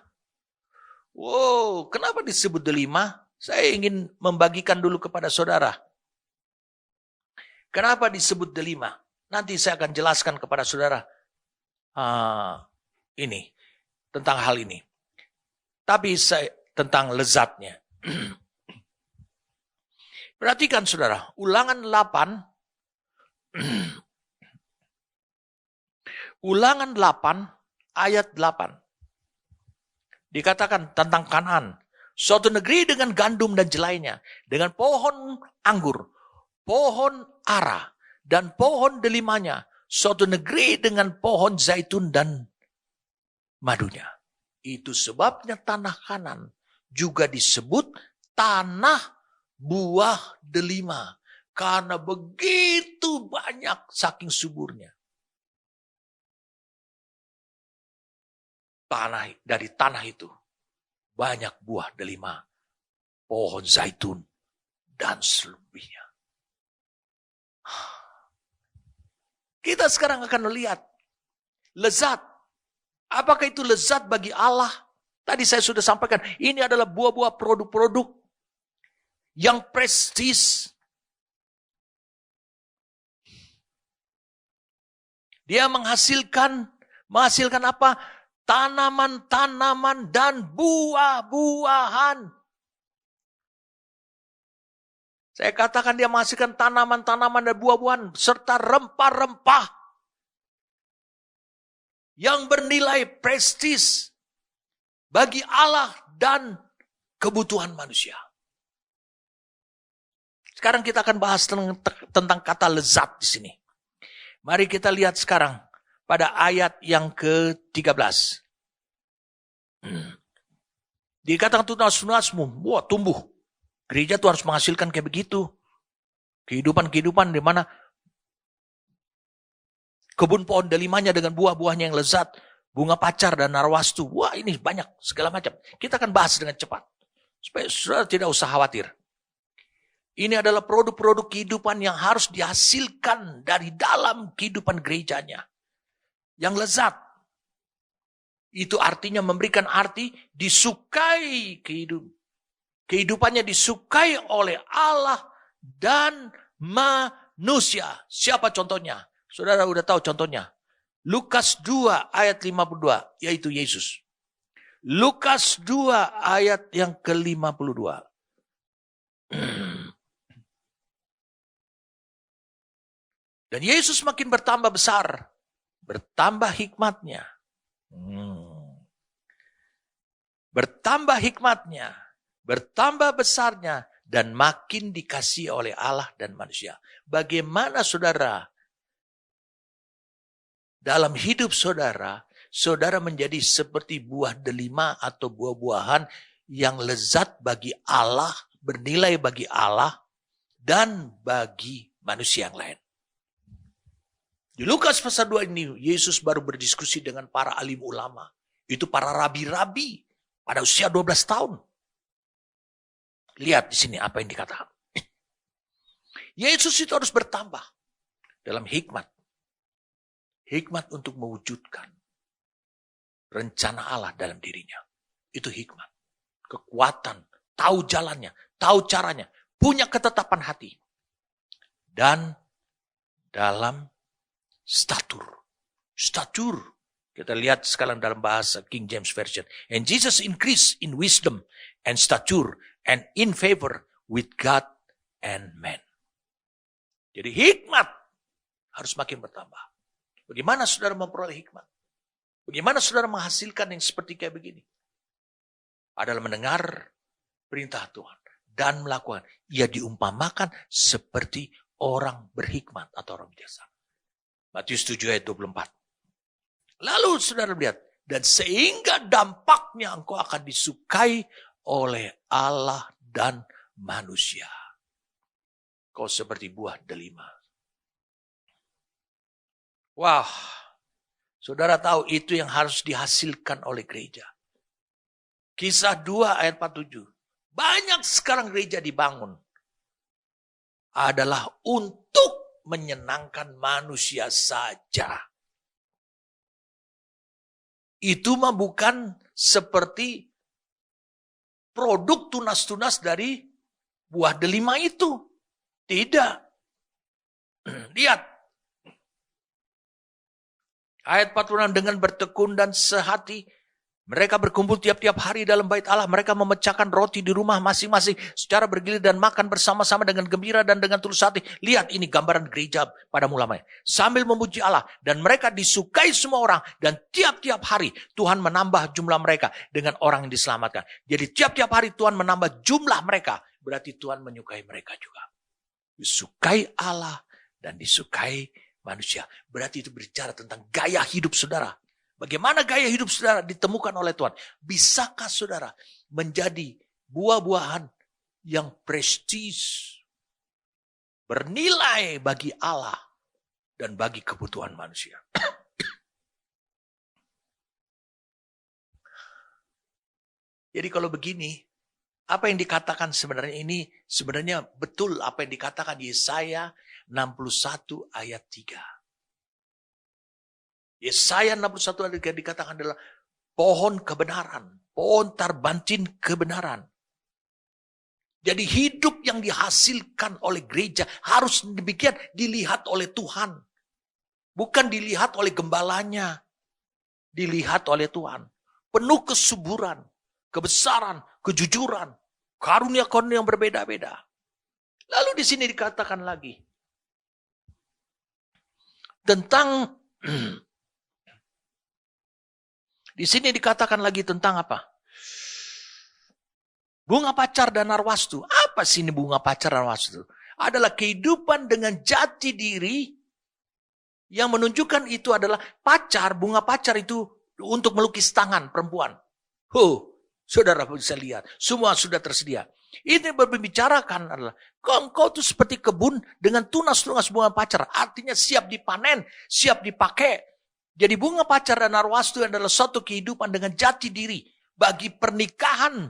Wow, kenapa disebut delima? Saya ingin membagikan dulu kepada saudara. Kenapa disebut delima? Nanti saya akan jelaskan kepada saudara ini tentang hal ini. Tapi saya tentang lezatnya. Perhatikan saudara, Ulangan 8 Ulangan 8 ayat 8. Dikatakan tentang Kanaan. Suatu negeri dengan gandum dan jelainya. Dengan pohon anggur. Pohon ara. Dan pohon delimanya. Suatu negeri dengan pohon zaitun dan madunya. Itu sebabnya tanah Kanaan juga disebut tanah buah delima. Karena begitu banyak saking suburnya. Dari tanah itu banyak buah delima, pohon zaitun, dan selebihnya. Kita sekarang akan melihat lezat. Apakah itu lezat bagi Allah? Tadi saya sudah sampaikan, ini adalah buah-buah produk-produk yang prestis. Dia menghasilkan apa? Tanaman-tanaman dan buah-buahan. Saya katakan dia menghasilkan tanaman-tanaman dan buah-buahan serta rempah-rempah yang bernilai prestis bagi Allah dan kebutuhan manusia. Sekarang kita akan bahas tentang kata lezat di sini. Mari kita lihat sekarang pada ayat yang ke-13. Dikatakan tunas-tunasmu, wah tumbuh. Gereja tuh harus menghasilkan kayak begitu. Kehidupan-kehidupan di mana kebun pohon delimanya dengan buah-buahnya yang lezat, bunga pacar dan narwastu. Wah ini banyak segala macam. Kita akan bahas dengan cepat. Supaya saudara tidak usah khawatir. Ini adalah produk-produk kehidupan yang harus dihasilkan dari dalam kehidupan gerejanya. Yang lezat. Itu artinya memberikan arti disukai kehidupan. Kehidupannya disukai oleh Allah dan manusia. Siapa contohnya? Saudara udah tahu contohnya. Lukas 2 ayat 52, yaitu Yesus. Lukas 2 ayat yang ke-52. Dan Yesus makin bertambah besar, bertambah hikmatnya. Bertambah hikmatnya, bertambah besarnya, dan makin dikasihi oleh Allah dan manusia. Bagaimana saudara, dalam hidup saudara, saudara menjadi seperti buah delima atau buah-buahan yang lezat bagi Allah, bernilai bagi Allah, dan bagi manusia yang lain. Di Lukas pasal 2 ini, Yesus baru berdiskusi dengan para alim ulama. Itu para rabi-rabi pada usia 12 tahun. Lihat di sini apa yang dikatakan. Yesus itu harus bertambah dalam hikmat. Hikmat untuk mewujudkan rencana Allah dalam dirinya. Itu hikmat. Kekuatan, tahu jalannya, tahu caranya, punya ketetapan hati. Dan dalam statur. Kita lihat sekarang dalam bahasa King James Version. And Jesus increased in wisdom and stature and in favor with God and man. Jadi hikmat harus makin bertambah. Bagaimana saudara memperoleh hikmat? Bagaimana saudara menghasilkan yang seperti kayak begini? Adalah mendengar perintah Tuhan dan melakukan. Ia diumpamakan seperti orang berhikmat atau orang biasa. Matius 7 ayat 24. Lalu saudara lihat. Dan sehingga dampaknya engkau akan disukai oleh Allah dan manusia. Kau seperti buah delima. Wah, saudara tahu itu yang harus dihasilkan oleh gereja. Kisah 2 ayat 47. Banyak sekarang gereja dibangun. Adalah untuk menyenangkan manusia saja. Itu mah bukan seperti produk tunas-tunas dari buah delima itu. Tidak. Lihat. Ayat 46, dengan bertekun dan sehati, mereka berkumpul tiap-tiap hari dalam bait Allah. Mereka memecahkan roti di rumah masing-masing secara bergilir dan makan bersama-sama dengan gembira dan dengan tulus hati. Lihat ini gambaran gereja pada mulanya. Sambil memuji Allah. Dan mereka disukai semua orang. Dan tiap-tiap hari Tuhan menambah jumlah mereka dengan orang yang diselamatkan. Jadi tiap-tiap hari Tuhan menambah jumlah mereka. Berarti Tuhan menyukai mereka juga. Disukai Allah dan disukai manusia. Berarti itu berbicara tentang gaya hidup saudara. Bagaimana gaya hidup saudara ditemukan oleh Tuhan? Bisakah saudara menjadi buah-buahan yang prestis, bernilai bagi Allah dan bagi kebutuhan manusia. Jadi kalau begini, apa yang dikatakan sebenarnya ini, sebenarnya betul apa yang dikatakan Yesaya 61 ayat 3. Yesaya 61 ayat 3 dikatakan adalah pohon kebenaran, pohon tarbantin kebenaran. Jadi hidup yang dihasilkan oleh gereja harus demikian dilihat oleh Tuhan. Bukan dilihat oleh gembalanya, dilihat oleh Tuhan. Penuh kesuburan, kebesaran, kejujuran, karunia-karunia yang berbeda-beda. Lalu di sini dikatakan lagi tentang di sini dikatakan lagi tentang apa? Bunga pacar dan narwastu. Apa sih ini bunga pacar dan narwastu? Adalah kehidupan dengan jati diri yang menunjukkan itu adalah pacar, bunga pacar itu untuk melukis tangan perempuan. Saudara bisa lihat, semua sudah tersedia. Ini berbicarakan adalah, engkau itu seperti kebun dengan tunas-tunas bunga pacar. Artinya siap dipanen, siap dipakai. Jadi bunga pacar dan narwastu adalah suatu kehidupan dengan jati diri bagi pernikahan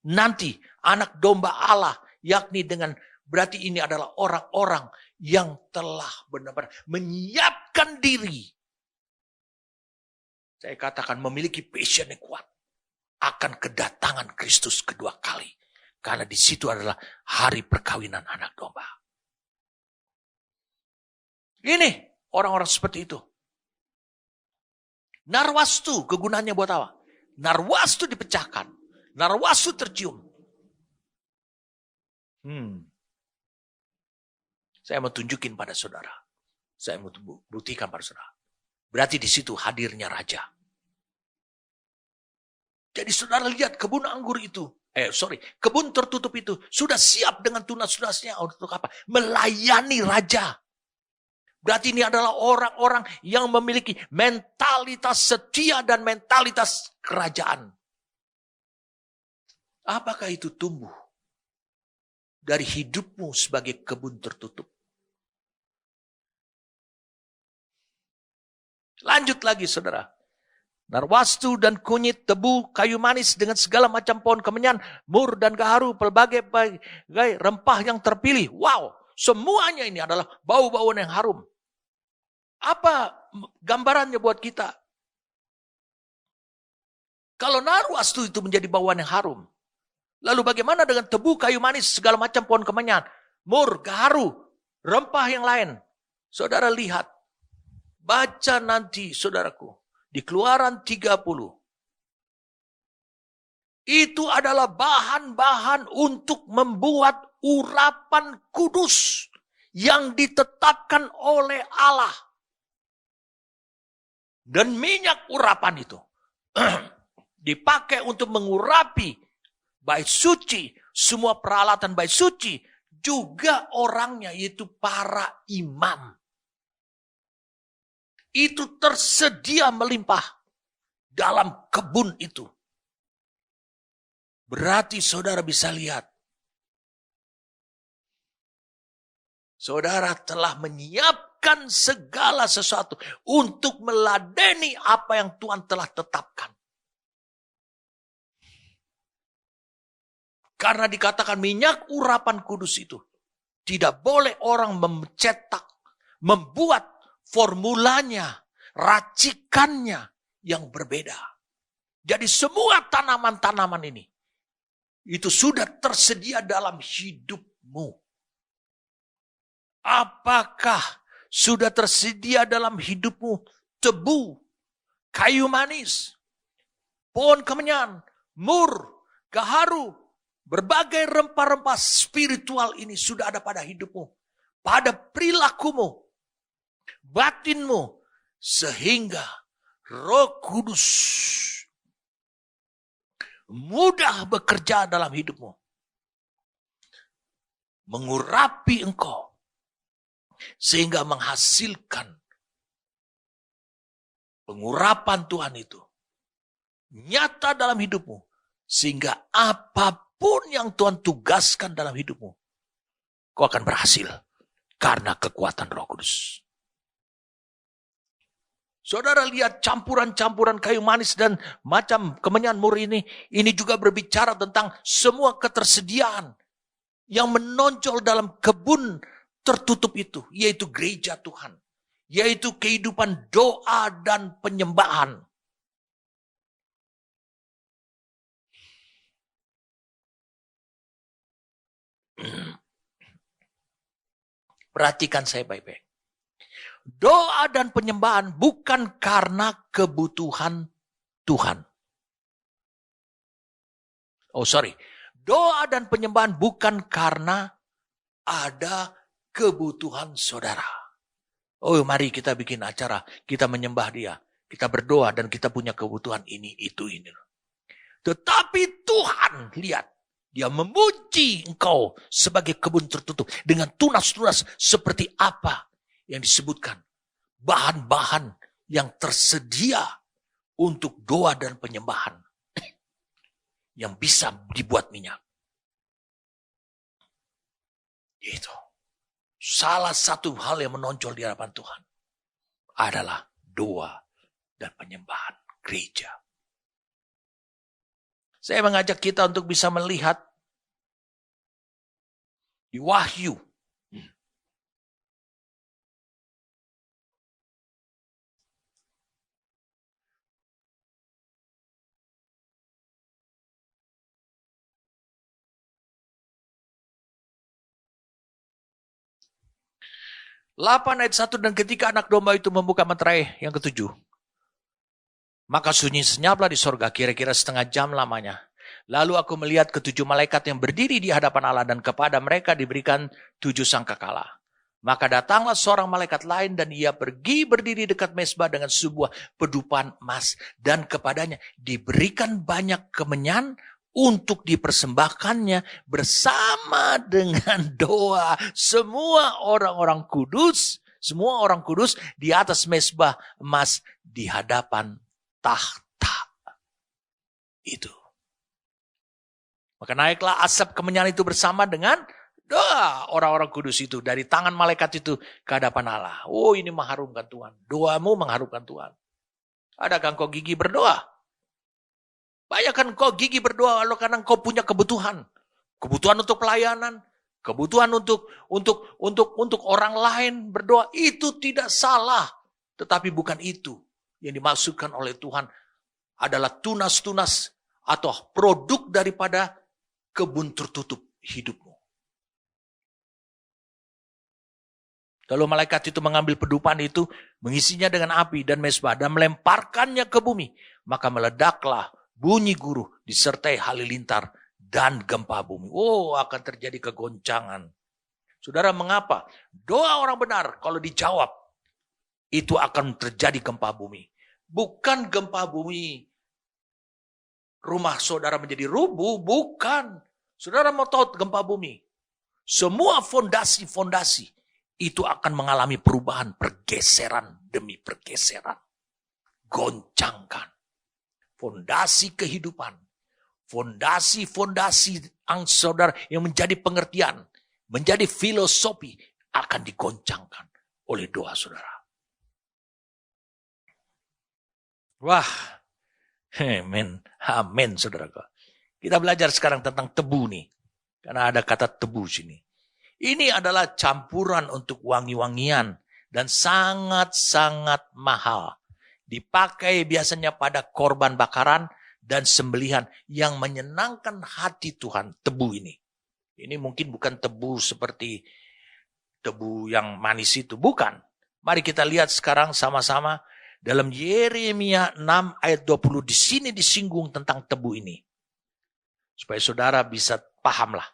nanti anak domba Allah, yakni dengan berarti ini adalah orang-orang yang telah benar-benar menyiapkan diri. Saya katakan memiliki passion yang kuat akan kedatangan Kristus kedua kali. Karena di situ adalah hari perkawinan anak domba. Ini orang-orang seperti itu. Narwastu kegunaannya buat apa? Narwastu dipecahkan. Narwastu tercium. Saya mau tunjukin pada saudara. Saya mau buktikan pada saudara. Berarti di situ hadirnya raja. Jadi saudara lihat kebun anggur itu. Kebun tertutup itu. Sudah siap dengan tunas-tunasnya untuk apa? Melayani raja. Berarti ini adalah orang-orang yang memiliki mentalitas setia dan mentalitas kerajaan. Apakah itu tumbuh dari hidupmu sebagai kebun tertutup? Lanjut lagi saudara. Narwastu dan kunyit, tebu, kayu manis dengan segala macam pohon kemenyan, mur dan gaharu, pelbagai rempah yang terpilih. Wow, semuanya ini adalah bau-bauan yang harum. Apa gambarannya buat kita? Kalau narwastu itu menjadi bauan yang harum, lalu bagaimana dengan tebu, kayu manis, segala macam pohon kemenyan, mur, gaharu, rempah yang lain? Saudara lihat, baca nanti saudaraku. Di Keluaran 30. Itu adalah bahan-bahan untuk membuat urapan kudus yang ditetapkan oleh Allah. Dan minyak urapan itu dipakai untuk mengurapi bait suci, semua peralatan bait suci, juga orangnya yaitu para imam. Itu tersedia melimpah dalam kebun itu. Berarti saudara bisa lihat. Saudara telah menyiapkan segala sesuatu untuk meladeni apa yang Tuhan telah tetapkan. Karena dikatakan minyak urapan kudus itu. Tidak boleh orang mencetak, membuat formulanya, racikannya yang berbeda. Jadi semua tanaman-tanaman ini, itu sudah tersedia dalam hidupmu. Apakah sudah tersedia dalam hidupmu tebu, kayu manis, pohon kemenyan, mur, gaharu, berbagai rempah-rempah spiritual ini sudah ada pada hidupmu. Pada perilakumu, batinmu, sehingga Roh Kudus mudah bekerja dalam hidupmu, mengurapi engkau sehingga menghasilkan pengurapan Tuhan itu nyata dalam hidupmu, sehingga apapun apapun yang Tuhan tugaskan dalam hidupmu, kau akan berhasil karena kekuatan Roh Kudus. Saudara lihat campuran-campuran kayu manis dan macam kemenyan mur ini juga berbicara tentang semua ketersediaan yang menonjol dalam kebun tertutup itu, yaitu gereja Tuhan, yaitu kehidupan doa dan penyembahan. Perhatikan saya baik-baik. Doa dan penyembahan bukan karena kebutuhan Tuhan. Doa dan penyembahan bukan karena ada kebutuhan saudara. Oh, mari kita bikin acara, kita menyembah Dia, kita berdoa dan kita punya kebutuhan ini, itu, ini. Tetapi Tuhan, lihat, Dia memuji engkau sebagai kebun tertutup dengan tunas-tunas seperti apa yang disebutkan. Bahan-bahan yang tersedia untuk doa dan penyembahan. Yang bisa dibuat minyak. Itu. Salah satu hal yang menonjol di hadapan Tuhan adalah doa dan penyembahan gereja. Saya mengajak kita untuk bisa melihat di Wahyu. Ayat 1, dan ketika anak domba itu membuka meterai yang ketujuh, maka sunyi senyaplah di sorga, kira-kira setengah jam lamanya. Lalu aku melihat ketujuh malaikat yang berdiri di hadapan Allah, dan kepada mereka diberikan 7 sangkakala. Maka datanglah seorang malaikat lain, dan ia pergi berdiri dekat mezbah dengan sebuah pedupan emas, dan kepadanya diberikan banyak kemenyan untuk dipersembahkannya bersama dengan doa semua orang kudus di atas mezbah emas di hadapan tahta itu. Maka naiklah asap kemenyan itu bersama dengan doa orang-orang kudus itu dari tangan malaikat itu ke hadapan Allah. Oh, ini mengharumkan Tuhan. Doamu mengharumkan Tuhan. Adakah engkau gigih berdoa? Bayangkan kau gigih berdoa kalau karena kau punya kebutuhan. Kebutuhan untuk pelayanan, kebutuhan untuk orang lain berdoa, itu tidak salah. Tetapi bukan itu yang dimaksudkan oleh Tuhan, adalah tunas-tunas atau produk daripada kebun tertutup hidupmu. Lalu malaikat itu mengambil pedupan itu, mengisinya dengan api dan mezbah dan melemparkannya ke bumi. Maka meledaklah bunyi guruh disertai halilintar dan gempa bumi. Oh, akan terjadi kegoncangan. Saudara, mengapa? Doa orang benar kalau dijawab, itu akan terjadi gempa bumi. Bukan gempa bumi rumah saudara menjadi rubuh, bukan. Saudara mau tahu gempa bumi? Semua fondasi-fondasi itu akan mengalami perubahan, pergeseran demi pergeseran. Goncangkan. Fondasi kehidupan, fondasi saudara yang menjadi pengertian, menjadi filosofi akan digoncangkan oleh doa saudara. Wah, amin saudara. Kita belajar sekarang tentang tebu nih, karena ada kata tebu sini. Ini adalah campuran untuk wangi-wangian dan sangat-sangat mahal. Dipakai biasanya pada korban bakaran dan sembelihan yang menyenangkan hati Tuhan, tebu ini. Ini mungkin bukan tebu seperti tebu yang manis itu, bukan. Mari kita lihat sekarang sama-sama dalam Yeremia 6 ayat 20. Di sini disinggung tentang tebu ini. Supaya saudara bisa pahamlah.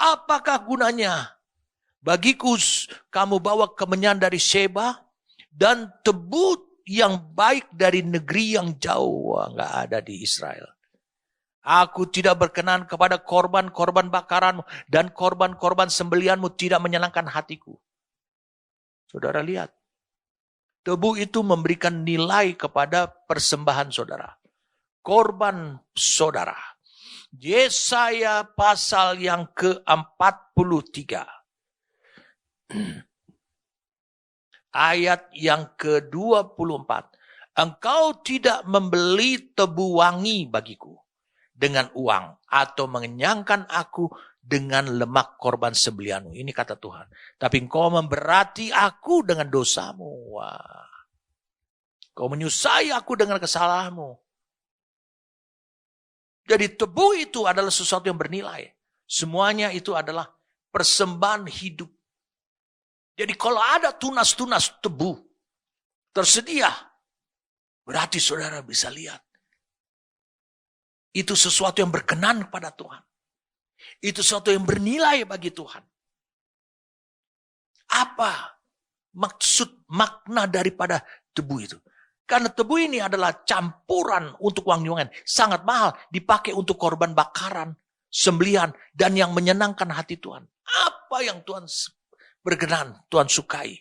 Apakah gunanya bagiku kamu bawa kemenyan dari Sheba dan tebu yang baik dari negeri yang jauh? Enggak ada di Israel. Aku tidak berkenan kepada korban-korban bakaranmu dan korban-korban sembelianmu tidak menyenangkan hatiku. Saudara lihat. Tebu itu memberikan nilai kepada persembahan saudara. korban saudara. Yesaya pasal yang ke-43. Ayat yang ke-24. Engkau tidak membeli tebu wangi bagiku dengan uang atau mengenyangkan aku dengan lemak korban sembelihanmu. Ini kata Tuhan. Tapi engkau memberati aku dengan dosamu. Wah. Kau menyusai aku dengan kesalahanmu. Jadi tebu itu adalah sesuatu yang bernilai. Semuanya itu adalah persembahan hidup. Jadi kalau ada tunas-tunas tebu tersedia, berarti saudara bisa lihat. Itu sesuatu yang berkenan kepada Tuhan. Itu sesuatu yang bernilai bagi Tuhan. Apa maksud makna daripada tebu itu? Karena tebu ini adalah campuran untuk wangi-wangian. Sangat mahal, dipakai untuk korban bakaran, sembelihan, dan yang menyenangkan hati Tuhan. Apa yang Tuhan berkenan, Tuhan sukai?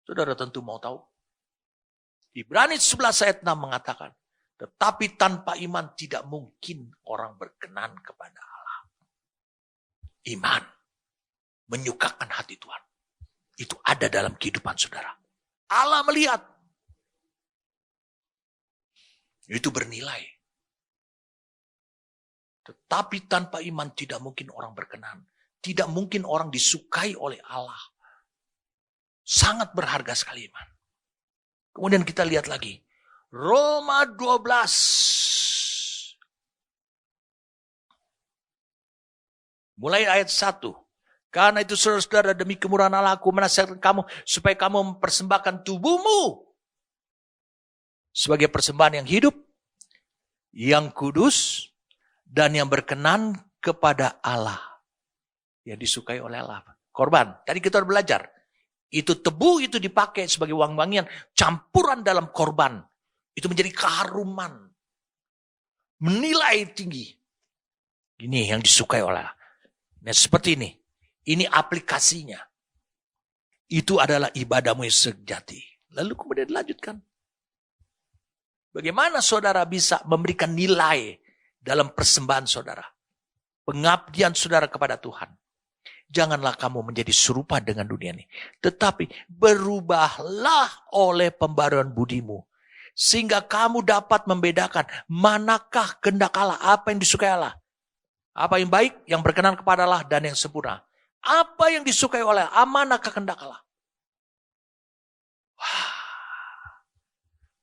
Saudara tentu mau tahu. Ibrani 11 ayat 6 mengatakan, tetapi tanpa iman tidak mungkin orang berkenan kepada Allah. Iman menyukakan hati Tuhan. Itu ada dalam kehidupan saudara. Allah melihat. Itu bernilai. Tetapi tanpa iman tidak mungkin orang berkenan. Tidak mungkin orang disukai oleh Allah. Sangat berharga sekali iman. Kemudian kita lihat lagi. Roma 12. Mulai ayat 1. Karena itu saudara-saudara demi kemurahan Allah aku menasihatkan kamu supaya kamu mempersembahkan tubuhmu sebagai persembahan yang hidup, yang kudus, dan yang berkenan kepada Allah. Yang disukai oleh Allah. Korban. Tadi kita belajar. Itu tebu itu dipakai sebagai wangi-wangian. Campuran dalam korban. Itu menjadi keharuman. Menilai tinggi. Ini yang disukai oleh Allah. Nah seperti ini. Ini aplikasinya. Itu adalah ibadahmu yang sejati. Lalu kemudian dilanjutkan. Bagaimana saudara bisa memberikan nilai dalam persembahan saudara. Pengabdian saudara kepada Tuhan. Janganlah kamu menjadi serupa dengan dunia ini. Tetapi berubahlah oleh pembaruan budimu. Sehingga kamu dapat membedakan manakah kehendak Allah. Apa yang disukai Allah. Apa yang baik, yang berkenan kepada Allah dan yang sempurna. Apa yang disukai oleh Allah. Manakah kehendak Allah. Wah,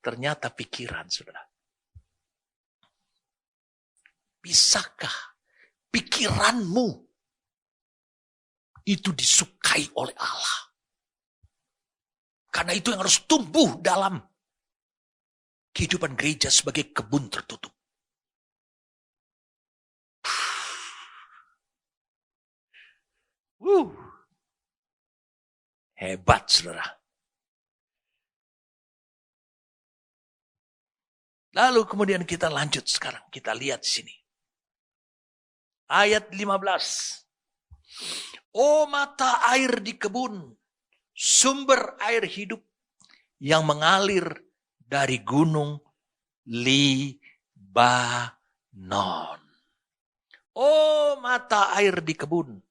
ternyata pikiran saudara. Bisakah pikiranmu itu disukai oleh Allah? Karena itu yang harus tumbuh dalam kehidupan gereja sebagai kebun tertutup. Hebat saudara. Lalu kemudian kita lanjut sekarang. Kita lihat di sini. Ayat 15. Oh mata air di kebun, sumber air hidup yang mengalir dari gunung Libanon. Oh mata air di kebun,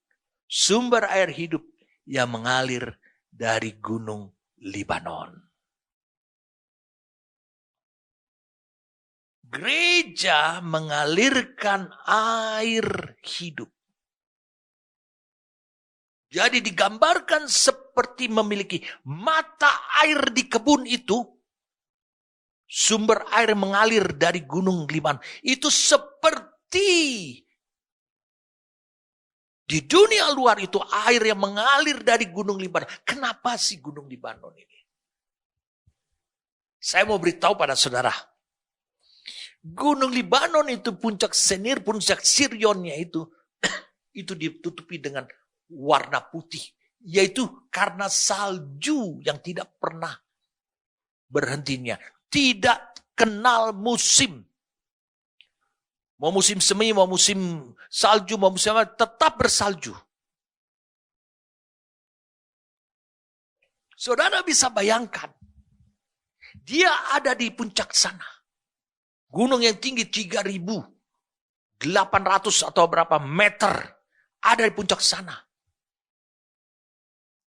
sumber air hidup yang mengalir dari gunung Libanon. Gereja mengalirkan air hidup. Jadi digambarkan seperti memiliki mata air di kebun itu. Sumber air mengalir dari gunung Libanon. Itu seperti di dunia luar itu air yang mengalir dari gunung Libanon. Kenapa sih gunung Libanon ini? Saya mau beritahu pada saudara. Gunung Libanon itu puncak Senir, puncak Sirionnya itu ditutupi dengan warna putih. Yaitu karena salju yang tidak pernah berhentinya. Tidak kenal musim. Mau musim semi, mau musim salju, mau musim apa, tetap bersalju. Saudara bisa bayangkan. Dia ada di puncak sana. gunung yang tinggi 3.800 atau berapa meter ada di puncak sana.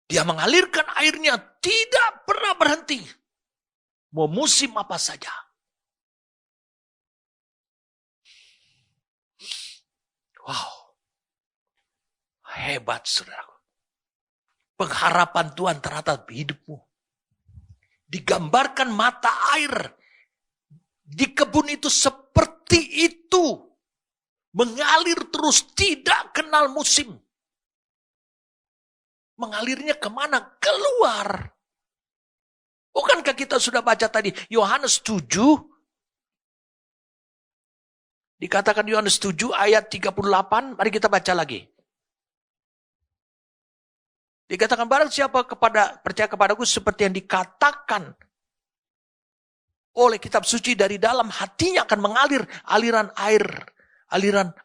Dia mengalirkan airnya tidak pernah berhenti. Mau musim apa saja. Wow. Hebat saudaraku. Pengharapan Tuhan terhadap hidupmu. Digambarkan mata air di kebun itu seperti itu. Mengalir terus, tidak kenal musim. Mengalirnya kemana? Keluar. Bukankah kita sudah baca tadi Yohanes 7? Dikatakan Yohanes 7 ayat 38. Mari kita baca lagi. Dikatakan barang siapa percaya kepadaku seperti yang dikatakan oleh kitab suci, dari dalam hatinya akan mengalir aliran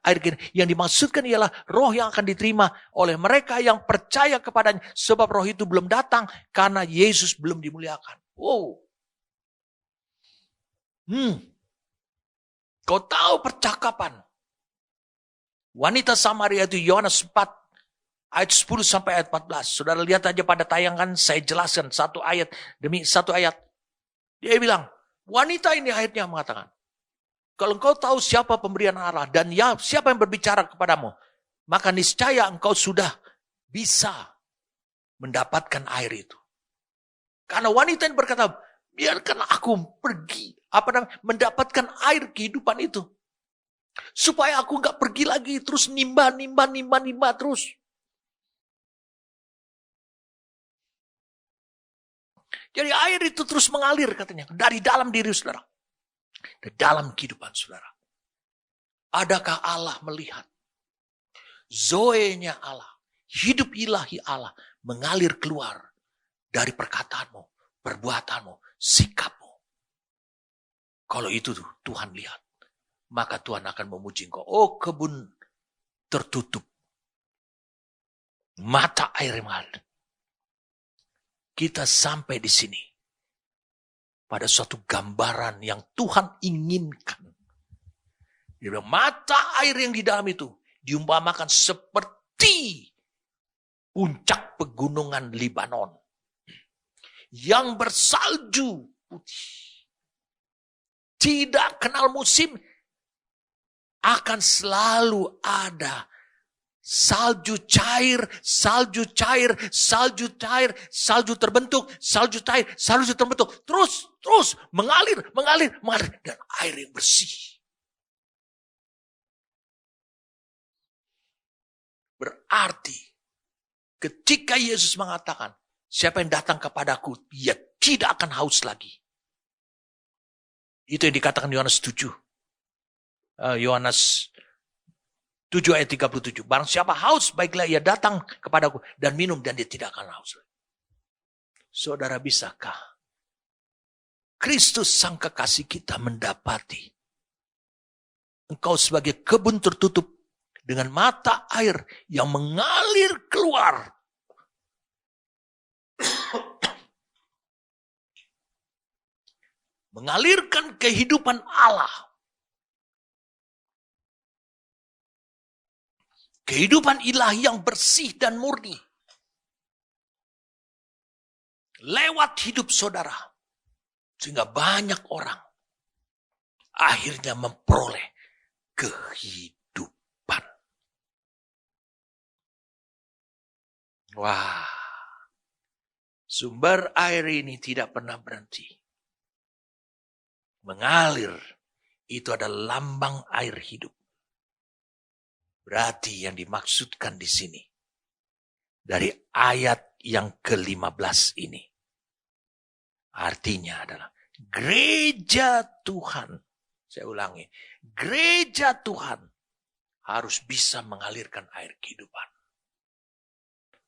air gini. Yang dimaksudkan ialah roh yang akan diterima oleh mereka yang percaya kepadanya. Sebab roh itu belum datang karena Yesus belum dimuliakan. Wow. Kau tahu percakapan wanita Samaria itu Yohanes 4 ayat 10 sampai ayat 14. Saudara lihat aja pada tayangan, saya jelaskan satu ayat demi satu ayat. Dia bilang, wanita ini akhirnya mengatakan, kalau engkau tahu siapa pemberian Allah dan siapa yang berbicara kepadamu, maka niscaya engkau sudah bisa mendapatkan air itu. Karena wanita ini berkata, biarkan aku pergi, mendapatkan air kehidupan itu. Supaya aku enggak pergi lagi terus nimba terus. Jadi air itu terus mengalir katanya dari dalam diri saudara. Di dalam kehidupan saudara. Adakah Allah melihat Zoe-nya Allah, hidup ilahi Allah mengalir keluar dari perkataanmu, perbuatanmu, sikapmu? Kalau itu tuh Tuhan lihat, maka Tuhan akan memuji engkau. Oh, kebun tertutup, mata air mengalir. Kita sampai di sini pada suatu gambaran yang Tuhan inginkan. Dia bilang, mata air yang di dalam itu diumpamakan seperti puncak pegunungan Libanon yang bersalju putih. Tidak kenal musim, akan selalu ada salju cair, salju terbentuk, salju cair, salju terbentuk. Terus mengalir, dan air yang bersih. Berarti ketika Yesus mengatakan, siapa yang datang kepadaku, dia tidak akan haus lagi. Itu yang dikatakan Yohanes 7. Yohanes 7 ayat 37. Barang siapa haus, baiklah ia datang kepadaku dan minum, dan dia tidak akan haus. Saudara, bisakah Kristus sang kekasih kita mendapati engkau sebagai kebun tertutup dengan mata air yang mengalir keluar? Mengalirkan kehidupan Allah. Kehidupan ilahi yang bersih dan murni. Lewat hidup saudara. Sehingga banyak orang akhirnya memperoleh kehidupan. Wah. Sumber air ini tidak pernah berhenti. Mengalir. Itu adalah lambang air hidup. Berarti yang dimaksudkan di sini dari ayat yang ke-15 ini artinya adalah gereja Tuhan. Saya ulangi, gereja Tuhan harus bisa mengalirkan air kehidupan.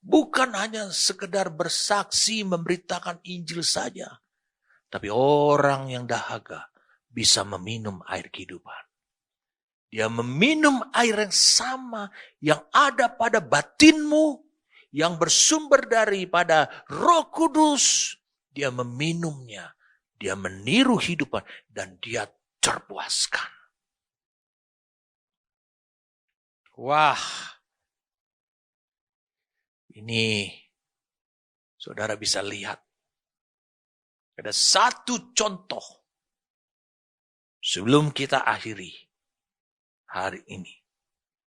Bukan hanya sekedar bersaksi memberitakan Injil saja, tapi orang yang dahaga bisa meminum air kehidupan. Dia meminum air yang sama yang ada pada batinmu, yang bersumber daripada Roh Kudus. Dia meminumnya, dia meniru hidupan, dan dia terpuaskan. Wah, ini saudara bisa lihat. Ada satu contoh sebelum kita akhiri hari ini.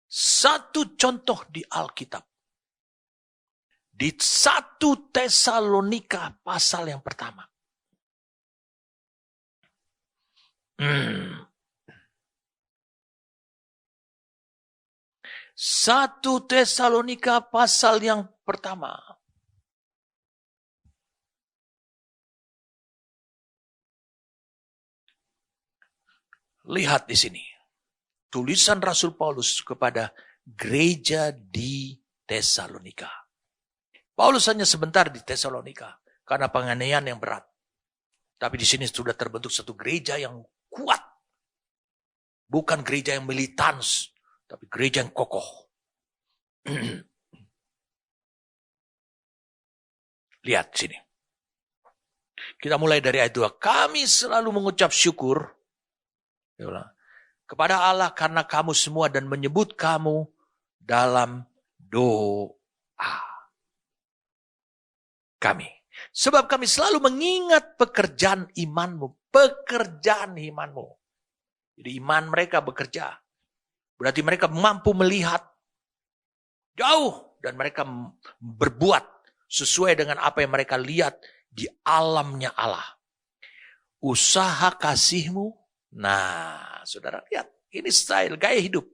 Satu contoh di Alkitab. Di 1 Tesalonika pasal yang pertama. 1 Tesalonika pasal yang pertama. Lihat di sini. Tulisan Rasul Paulus kepada gereja di Tesalonika. Paulus hanya sebentar di Tesalonika karena penganiayaan yang berat. Tapi di sini sudah terbentuk satu gereja yang kuat. Bukan gereja yang militans, tapi gereja yang kokoh. Lihat sini. Kita mulai dari ayat 2. Kami selalu mengucap syukur kepada Allah karena kamu semua dan menyebut kamu dalam doa kami. Sebab kami selalu mengingat pekerjaan imanmu. Pekerjaan imanmu. Jadi iman mereka bekerja. Berarti mereka mampu melihat jauh dan mereka berbuat sesuai dengan apa yang mereka lihat di alamnya Allah. Usaha kasihmu. Nah, saudara lihat. Ini style, gaya hidup.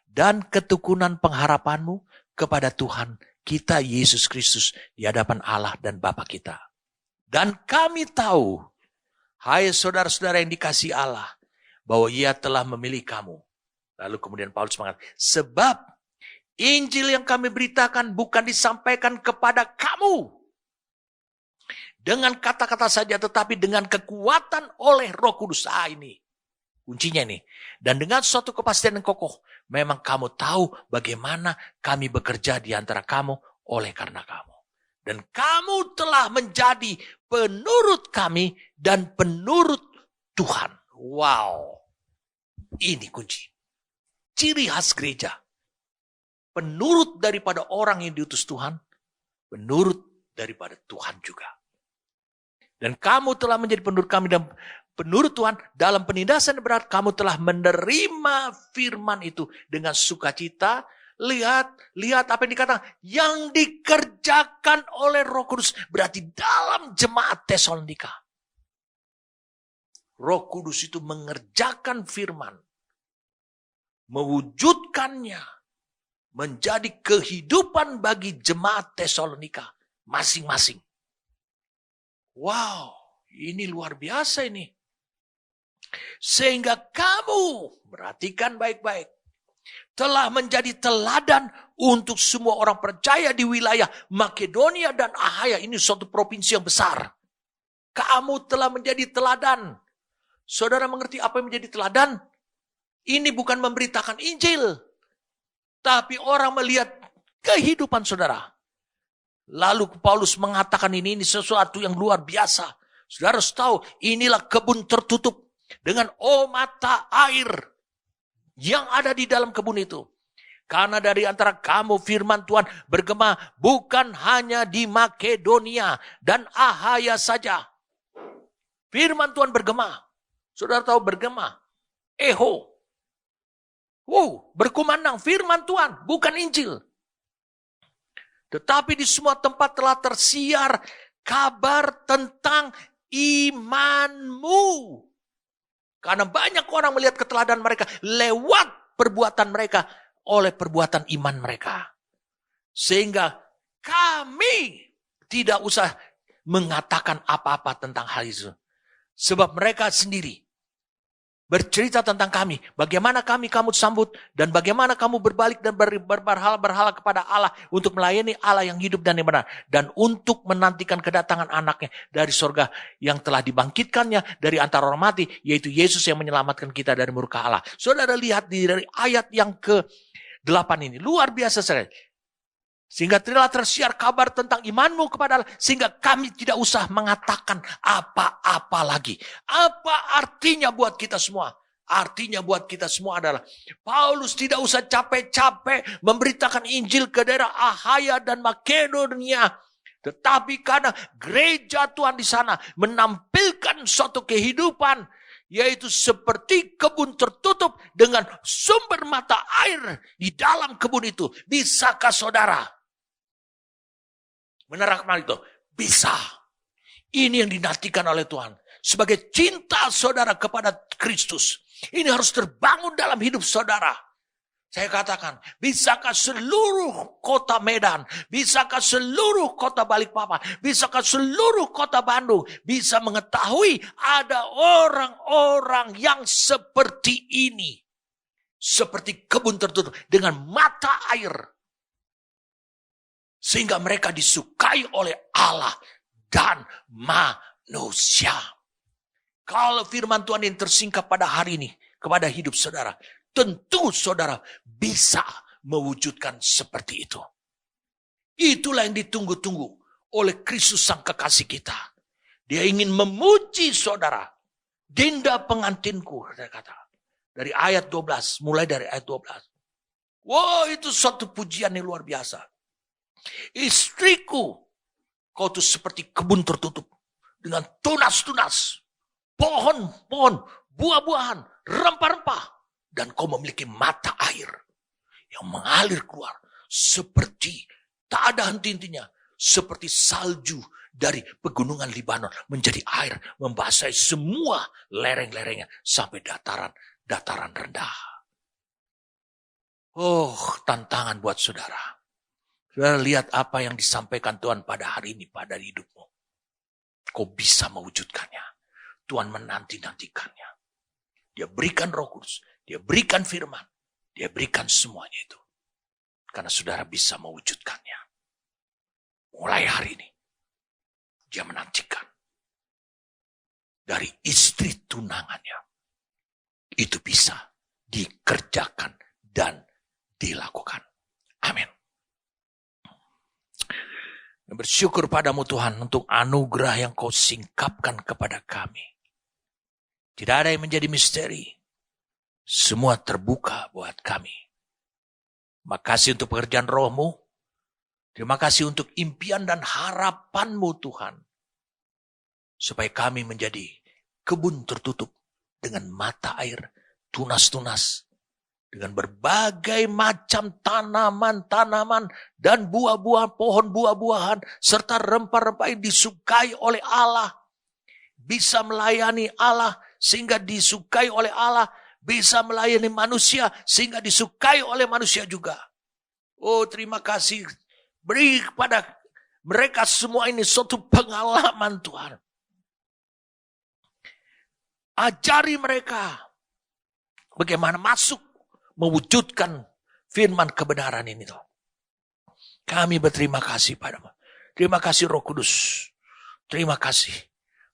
Dan ketekunan pengharapanmu kepada Tuhan kita Yesus Kristus di hadapan Allah dan Bapa kita. Dan kami tahu, hai saudara-saudara yang dikasihi Allah, bahwa Ia telah memilih kamu. Lalu kemudian Paulus mengatakan, sebab Injil yang kami beritakan bukan disampaikan kepada kamu dengan kata-kata saja, tetapi dengan kekuatan oleh Roh Kudus. Ini kuncinya nih. Dan dengan suatu kepastian yang kokoh, memang kamu tahu bagaimana kami bekerja di antara kamu oleh karena kamu. Dan kamu telah menjadi penurut kami dan penurut Tuhan. Wow. Ini kunci. Ciri khas gereja. Penurut daripada orang yang diutus Tuhan. Penurut daripada Tuhan juga. Dan kamu telah menjadi penurut kami dan penurut Tuhan, dalam penindasan berat kamu telah menerima firman itu dengan sukacita. Lihat apa yang dikatakan. Yang dikerjakan oleh Roh Kudus. Berarti dalam jemaat Tesalonika. Roh Kudus itu mengerjakan firman. Mewujudkannya. Menjadi kehidupan bagi jemaat Tesalonika. Masing-masing. Wow, ini luar biasa ini. Sehingga kamu, perhatikan baik-baik, telah menjadi teladan untuk semua orang percaya di wilayah Makedonia dan Ahaya. Ini suatu provinsi yang besar. Kamu telah menjadi teladan. Saudara mengerti apa yang menjadi teladan? Ini bukan memberitakan Injil. Tapi orang melihat kehidupan saudara. Lalu Paulus mengatakan ini sesuatu yang luar biasa. Saudara harus tahu, inilah kebun tertutup dengan mata air yang ada di dalam kebun itu. Karena dari antara kamu firman Tuhan bergema bukan hanya di Makedonia dan Ahaya saja. Firman Tuhan bergema. Saudara tahu bergema. Eho. Wow, berkumandang firman Tuhan, bukan Injil. Tetapi di semua tempat telah tersiar kabar tentang imanmu. Karena banyak orang melihat keteladanan mereka lewat perbuatan mereka oleh perbuatan iman mereka. Sehingga kami tidak usah mengatakan apa-apa tentang hal itu. Sebab mereka sendiri bercerita tentang kami. Bagaimana kamu sambut. Dan bagaimana kamu berbalik dan berhala kepada Allah. Untuk melayani Allah yang hidup dan yang benar. Dan untuk menantikan kedatangan anaknya dari surga. Yang telah dibangkitkannya dari antara orang mati. Yaitu Yesus yang menyelamatkan kita dari murka Allah. Saudara lihat dari ayat yang ke-8 ini. Luar biasa sekali. Sehingga telah tersiar kabar tentang imanmu kepada Allah. Sehingga kami tidak usah mengatakan apa-apa lagi. Apa artinya buat kita semua? Artinya buat kita semua adalah Paulus tidak usah capek-capek memberitakan Injil ke daerah Ahaya dan Makedonia. Tetapi karena gereja Tuhan di sana menampilkan suatu kehidupan, yaitu seperti kebun tertutup dengan sumber mata air di dalam kebun itu. Bisakah saudara menerapkan itu? Bisa. Ini yang dinantikan oleh Tuhan. Sebagai cinta saudara kepada Kristus. Ini harus terbangun dalam hidup saudara. Saya katakan, bisakah seluruh kota Medan, bisakah seluruh kota Balikpapan, bisakah seluruh kota Bandung bisa mengetahui ada orang-orang yang seperti ini. Seperti kebun tertutup dengan mata air. Sehingga mereka disukai oleh Allah dan manusia. Kalau firman Tuhan yang tersingkap pada hari ini kepada hidup saudara, tentu saudara bisa mewujudkan seperti itu. Itulah yang ditunggu-tunggu oleh Kristus sang kekasih kita. Dia ingin memuji saudara. Dinda pengantinku, saya kata. Dari ayat 12, mulai dari ayat 12. Wah, itu suatu pujian yang luar biasa. Istriku, kau tuh seperti kebun tertutup dengan tunas-tunas, pohon-pohon, buah-buahan, rempah-rempah, dan kau memiliki mata air yang mengalir keluar seperti tak ada henti-hentinya, seperti salju dari pegunungan Libanon menjadi air membasahi semua lereng-lerengnya sampai dataran rendah. Oh, tantangan buat saudara. Saudara lihat apa yang disampaikan Tuhan pada hari ini, pada hidupmu. Kau bisa mewujudkannya. Tuhan menanti-nantikannya. Dia berikan Roh Kudus. Dia berikan firman. Dia berikan semuanya itu. Karena saudara bisa mewujudkannya. Mulai hari ini. Dia menantikan. Dari istri tunangannya. Itu bisa dikerjakan dan dilakukan. Amin. Bersyukur padamu Tuhan untuk anugerah yang kau singkapkan kepada kami. Tidak ada yang menjadi misteri. Semua terbuka buat kami. Terima kasih untuk pekerjaan rohmu. Terima kasih untuk impian dan harapanmu Tuhan. Supaya kami menjadi kebun tertutup dengan mata air, tunas-tunas. Dengan berbagai macam tanaman-tanaman dan buah-buahan, pohon buah-buahan, serta rempah-rempah yang disukai oleh Allah. Bisa melayani Allah sehingga disukai oleh Allah. Bisa melayani manusia sehingga disukai oleh manusia juga. Oh, terima kasih. Beri kepada mereka semua ini suatu pengalaman Tuhan. Ajari mereka bagaimana masuk mewujudkan firman kebenaran ini. Kami berterima kasih padamu. Terima kasih Roh Kudus. Terima kasih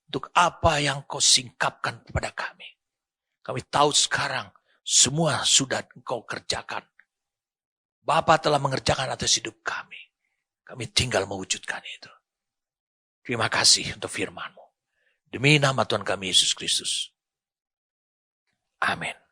untuk apa yang kau singkapkan kepada kami. Kami tahu sekarang semua sudah engkau kerjakan. Bapa telah mengerjakan atas hidup kami. Kami tinggal mewujudkan itu. Terima kasih untuk firman-Mu. Demi nama Tuhan kami Yesus Kristus. Amin.